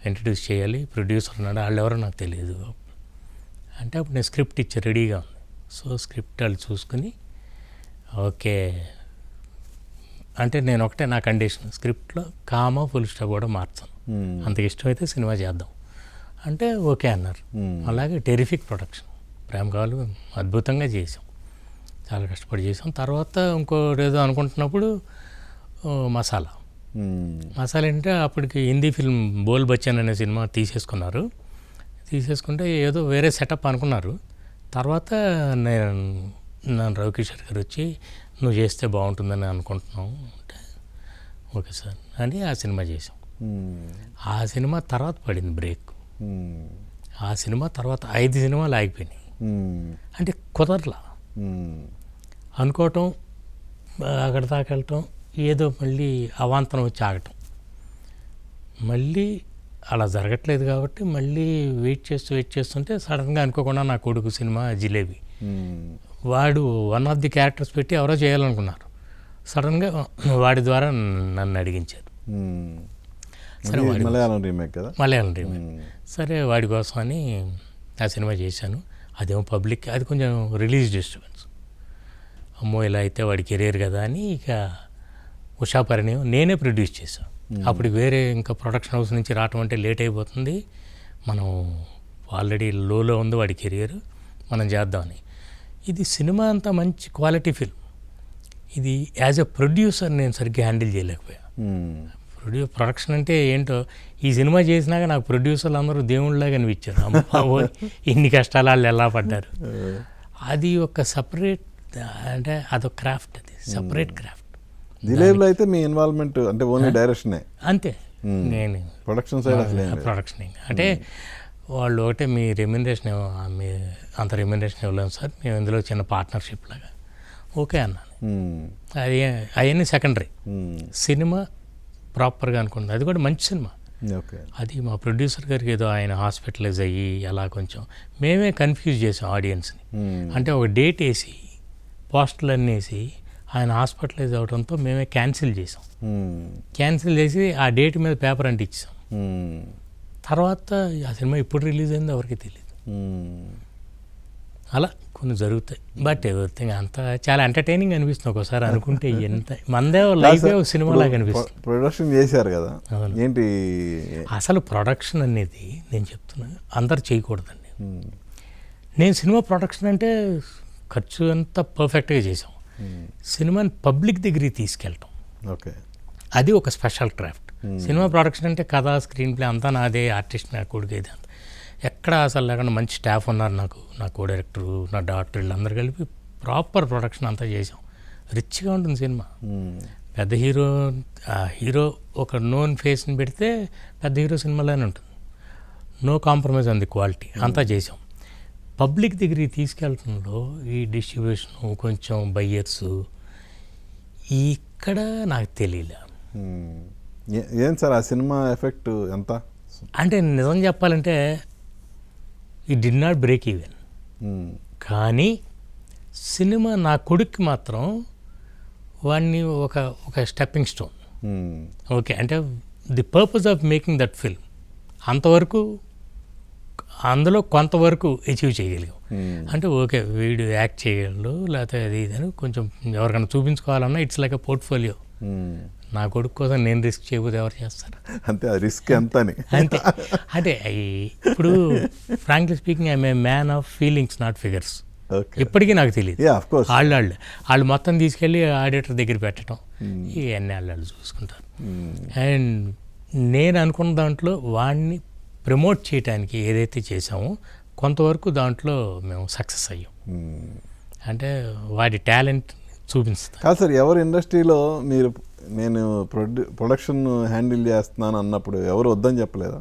ఇంట్రడ్యూస్ చేయాలి, ప్రొడ్యూసర్ ఉన్నాడు, వాళ్ళు ఎవరో నాకు తెలియదు అంటే, అప్పుడు నేను స్క్రిప్ట్ ఇచ్చా, రెడీగా ఉంది. సో స్క్రిప్ట్ వాళ్ళు చూసుకుని ఓకే అంటే నేను ఒకటే నా కండిషన్, స్క్రిప్ట్లో కామా ఫుల్ స్టాప్ కూడా మార్చాను. అంత ఇష్టమైతే సినిమా చేద్దాం అంటే ఓకే అన్నారు. అలాగే టెరిఫిక్ ప్రొడక్షన్, ప్రేమ కావాలి అద్భుతంగా చేసాం, చాలా కష్టపడి చేసాం. తర్వాత ఇంకోటి ఏదో అనుకుంటున్నప్పుడు మసాలా అంటే అప్పటికి హిందీ ఫిల్మ్ బోల్ బచ్చన్ అనే సినిమా తీసేసుకున్నారు. తీసేసుకుంటే ఏదో వేరే సెటప్ అనుకున్నారు. తర్వాత నేను రవికిషోర్ గారు వచ్చి నువ్వు చేస్తే బాగుంటుందని అనుకుంటున్నావు అంటే ఓకే సార్ అని ఆ సినిమా చేసాం. ఆ సినిమా తర్వాత పడింది బ్రేక్. ఆ సినిమా తర్వాత 5 సినిమాలు ఆగిపోయినాయి. అంటే కుదరలా అనుకోవటం, అక్కడ దాకా వెళ్ళటం, ఏదో మళ్ళీ అవాంతరం వచ్చి ఆగటం, మళ్ళీ అలా జరగట్లేదు కాబట్టి మళ్ళీ వెయిట్ చేస్తుంటే సడన్గా అనుకోకుండా నా కొడుకు సినిమా జిలేబీ, వాడు వన్ ఆఫ్ ది క్యారెక్టర్స్ పెట్టి ఎవరో చేయాలనుకున్నారు. సడన్గా వాడి ద్వారా నన్ను అడిగించారు. సరే మలయాళం రీమేక్ కదా, మలయాళం రీమేక్. సరే వాడి కోసం అని ఆ సినిమా చేశాను. అదేమో పబ్లిక్, అది కొంచెం రిలీజ్ డిస్టర్బెన్స్. అమ్మో ఇలా అయితే వాడి కెరీర్ కదా అని ఇక ఉషా పరిణయం నేనే ప్రొడ్యూస్ చేశాను. అప్పుడు వేరే ఇంకా ప్రొడక్షన్ హౌస్ నుంచి రావటం అంటే లేట్ అయిపోతుంది, మనం ఆల్రెడీ లోలో ఉంది వాడి కెరియర్, మనం చేద్దామని. ఇది సినిమా అంతా మంచి క్వాలిటీ ఫిల్మ్. ఇది యాజ్ ఎ ప్రొడ్యూసర్ నేను సరిగ్గా హ్యాండిల్ చేయలేకపోయా. ప్రొడక్షన్ అంటే ఏంటో, ఈ సినిమా చేసినాక నాకు ప్రొడ్యూసర్లు అందరూ దేవుళ్ళలాగా అనిపించారు. అమ్మో ఇన్ని కష్టాలు వాళ్ళు ఎలా పడ్డారు. అది ఒక సపరేట్, అంటే అదొక క్రాఫ్ట్, అది సపరేట్ క్రాఫ్ట్. జిలేబీలో అయితే మీ ఇన్వాల్వ్మెంట్ అంటే ఓన్లీ డైరెక్షనే అంతే, నేను ప్రొడక్షన్ సైడ్ ప్రొడక్షన్ అంటే వాళ్ళు ఒకటే మీ రెమ్యునరేషన్ మీ అంత రెమ్యునరేషన్ ఇవ్వలేము సార్, మేము ఇందులో చిన్న పార్ట్నర్షిప్ లాగా ఓకే అన్నాను. అది అవన్నీ సెకండరీ. సినిమా ప్రాపర్గా అనుకుంది, అది కూడా మంచి సినిమా. అది మా ప్రొడ్యూసర్ గారికి ఏదో ఆయన హాస్పిటలైజ్ అయ్యి అలా కొంచెం మేమే కన్ఫ్యూజ్ చేసాం ఆడియన్స్ని. అంటే ఒక డేట్ వేసి పోస్టర్లు వేసి ఆయన హాస్పిటలైజ్ అవడంతో మేమే క్యాన్సిల్ చేసాం. క్యాన్సిల్ చేసి ఆ డేట్ మీద పేపర్ అంటించాం. తర్వాత ఆ సినిమా ఎప్పుడు రిలీజ్ అయిందో ఎవరికి తెలియదు. అలా కొన్ని జరుగుతాయి. బట్ ఎవ్రీథింగ్ అంతా చాలా ఎంటర్టైనింగ్ అనిపిస్తుంది ఒకసారి అనుకుంటే. ఎంత మందే లైఫ్ సినిమాలాగా అనిపిస్తుంది. ప్రొడక్షన్ చేశారు కదా, ఏంటి అసలు ప్రొడక్షన్ అనేది నేను చెప్తున్నా అందరు చేయకూడదండి. నేను సినిమా ప్రొడక్షన్ అంటే ఖర్చు అంతా పర్ఫెక్ట్గా చేసాం. సినిమాని పబ్లిక్ దగ్గరికి తీసుకెళ్ళటం, ఓకే, అది ఒక స్పెషల్ క్రాఫ్ట్. సినిమా ప్రొడక్షన్ అంటే కథ, స్క్రీన్ ప్లే అంతా నాదే, ఆర్టిస్ట్ నా కొడుకు ఇది అంతా ఎక్కడ అసలు లేకుండా మంచి స్టాఫ్ ఉన్నారు నాకు, నా కో డైరెక్టరు, నా డాక్టర్, వీళ్ళందరూ కలిపి ప్రాపర్ ప్రొడక్షన్ అంతా చేసాం. రిచ్గా ఉంటుంది సినిమా. పెద్ద హీరో ఒక నోన్ ఫేస్ని పెడితే పెద్ద హీరో సినిమాలోనే ఉంటుంది. No compromise on the quality, అంతా చేసాం. పబ్లిక్ దగ్గరికి తీసుకెళ్ళటంలో ఈ డిస్ట్రిబ్యూషను, కొంచెం బయ్యర్స్ ఇక్కడ నాకు తెలియలే. ఏం సార్ ఆ సినిమా ఎఫెక్ట్ ఎంత అంటే నిజం చెప్పాలంటే ఈ డిడ్ నాట్ బ్రేక్ ఈవెన్. కానీ సినిమా నా కొడుక్కి మాత్రం వాడిని ఒక స్టెప్పింగ్ స్టోన్. ఓకే, అంటే the purpose of making that film అంతవరకు, అందులో కొంతవరకు అచీవ్ చేయగలిగాం. అంటే ఓకే వీడు యాక్ట్ చేయగలడు, లేకపోతే అది ఇదని కొంచెం ఎవరికైనా చూపించుకోవాలన్నా ఇట్స్ లైక్ ఎ పోర్ట్ఫోలియో. నా కొడుకు కోసం నేను రిస్క్ చేయకపోతే ఎవరు చేస్తారు? అంతే, రిస్క్ ఎంత అంతే. అంటే ఇప్పుడు frankly speaking I'm a man of feelings not figures. ఇప్పటికీ నాకు తెలియదు. వాళ్ళు మొత్తం తీసుకెళ్ళి ఆడిటర్ దగ్గర పెట్టడం, ఇవన్నీ వాళ్ళు చూసుకుంటారు. అండ్ నేను అనుకున్న దాంట్లో వాడిని ప్రమోట్ చేయడానికి ఏదైతే చేసామో కొంతవరకు దాంట్లో మేము సక్సెస్ అయ్యాం. అంటే వాడి టాలెంట్ చూపిస్తాం. కాదు సార్, ఎవరు ఇండస్ట్రీలో మీరు నేను ప్రొడక్షన్ హ్యాండిల్ చేస్తున్నాను అన్నప్పుడు ఎవరు వద్దని చెప్పలేదా?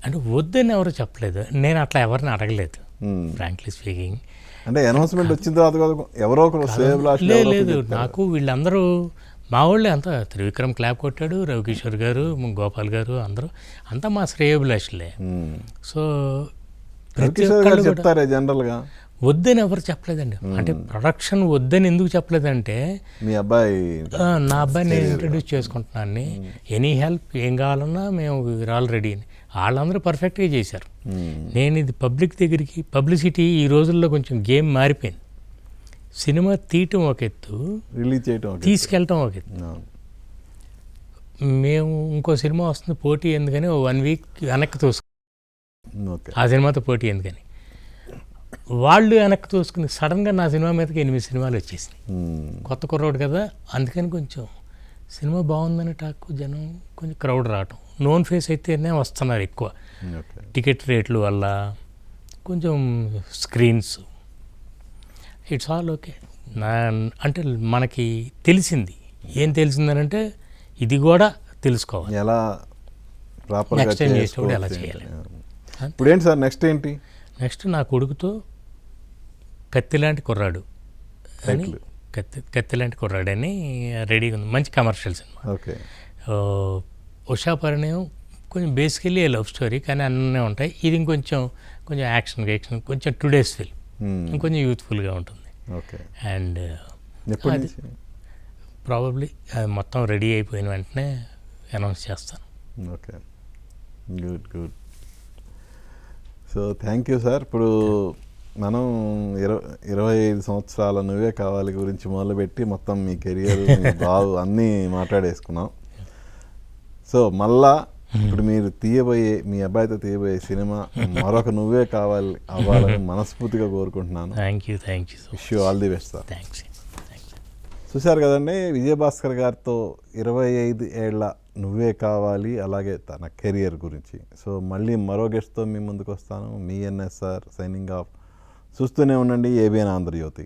అంటే వద్దని ఎవరు చెప్పలేదు, నేను అట్లా ఎవరిని అడగలేదు ఫ్రాంక్లీ స్పీకింగ్. అంటే అనౌన్స్మెంట్ వచ్చిన తర్వాత ఎవరో ఒకరు లేదు, నాకు వీళ్ళందరూ మా వాళ్ళే అంతా. త్రివిక్రమ్ క్లాప్ కొట్టాడు, రవికిషోర్ గారు, గోపాల్ గారు, అందరూ అంతా మా శ్రేయభిలాషులే. సో ప్రతి ఒక్కళ్ళు చెప్తారే జనరల్గా వద్దని ఎవరు చెప్పలేదండి. అంటే ప్రొడక్షన్ వద్దని ఎందుకు చెప్పలేదంటే మీ అబ్బాయి, నా అబ్బాయిని నేను ఇంట్రడ్యూస్ చేసుకుంటున్నాను, ఎనీ హెల్ప్ ఏం కావాలన్నా మేము ఆల్ రెడీ అని. వాళ్ళందరూ పర్ఫెక్ట్గా చేశారు. నేను ఇది పబ్లిక్ దగ్గరికి, పబ్లిసిటీ ఈ రోజుల్లో కొంచెం గేమ్ మారిపోయింది. సినిమా తీయటం ఒక ఎత్తు, రిలీజ్ చేయటం ఒక తీసుకెళ్ళటం ఒక ఎత్తు. అవును. మేము ఇంకో సినిమా వస్తుంది పోటీ ఎందుకని 1 వీక్ వెనక్కి ఓకే. ఆ సినిమాతో పోటీ ఎందుకని వాళ్ళు వెనక్కి తోసుకుని సడన్గా నా సినిమా మీదకి 8 సినిమాలు వచ్చేసినాయి. కొత్త కుర్రోడు కదా, అందుకని కొంచెం సినిమా బాగుందని టాక్, జనం కొంచెం క్రౌడ్ రావటం. నోన్ ఫేస్ అయితేనే వస్తున్నారు ఎక్కువ, ఓకే. టికెట్ రేట్ల వల్ల, కొంచెం స్క్రీన్స్. It's all okay. అంటే మనకి తెలిసింది ఏం తెలిసిందనంటే ఇది కూడా తెలుసుకోవాలి, ఎలా ప్రాపర్గా నెక్స్ట్ టైం చేసినప్పుడు ఎలా చేయాలి. ఇప్పుడు ఏంటి సార్ నెక్స్ట్ ఏంటి? నెక్స్ట్ నా కొడుకుతో కత్తిలాంటి కుర్రాడు అని, టైటిల్. కత్తిలాంటి కుర్రాడు అని రెడీగా ఉంది. మంచి కమర్షియల్ సినిమా. ఓకే. ఉషా పరిణయం కొంచెం బేసికలీ లవ్ స్టోరీ, కానీ అన్నీ ఉంటాయి. ఇది ఇంకొంచెం యాక్షన్ కొంచెం టుడేస్ ఫిల్మ్, ఇంకొంచెం యూత్ఫుల్గా ఉంటుంది. ఓకే. అండ్ ఎప్పటి అది నుంచి? ప్రాబబ్లీ అది మొత్తం రెడీ అయిపోయిన వెంటనే అనౌన్స్ చేస్తాను. Okay, good good. So thank you sir. ఇప్పుడు మనం 25 సంవత్సరాల నువ్వే కావాలి గురించి మొదలుపెట్టి మొత్తం మీ కెరియర్, మీ బావు అన్నీ మాట్లాడేసుకున్నాం. సో మళ్ళా ఇప్పుడు మీరు మీ అబ్బాయితో తీయబోయే సినిమా మరొక నువ్వే కావాలి అవ్వాలని మనస్ఫూర్తిగా కోరుకుంటున్నాను. Thank you so wish you all the best sir. Thanks. చూశారు కదండి, విజయభాస్కర్ గారితో 25 ఏళ్ల నువ్వే కావాలి, అలాగే తన కెరియర్ గురించి. సో మళ్ళీ మరో గెస్ట్తో మీ ముందుకు వస్తాను. మీ ఎన్ఎస్ఆర్ సైనింగ్ ఆఫ్. చూస్తూనే ఉండండి ఏబిఎన్ ఆంధ్రజ్యోతి.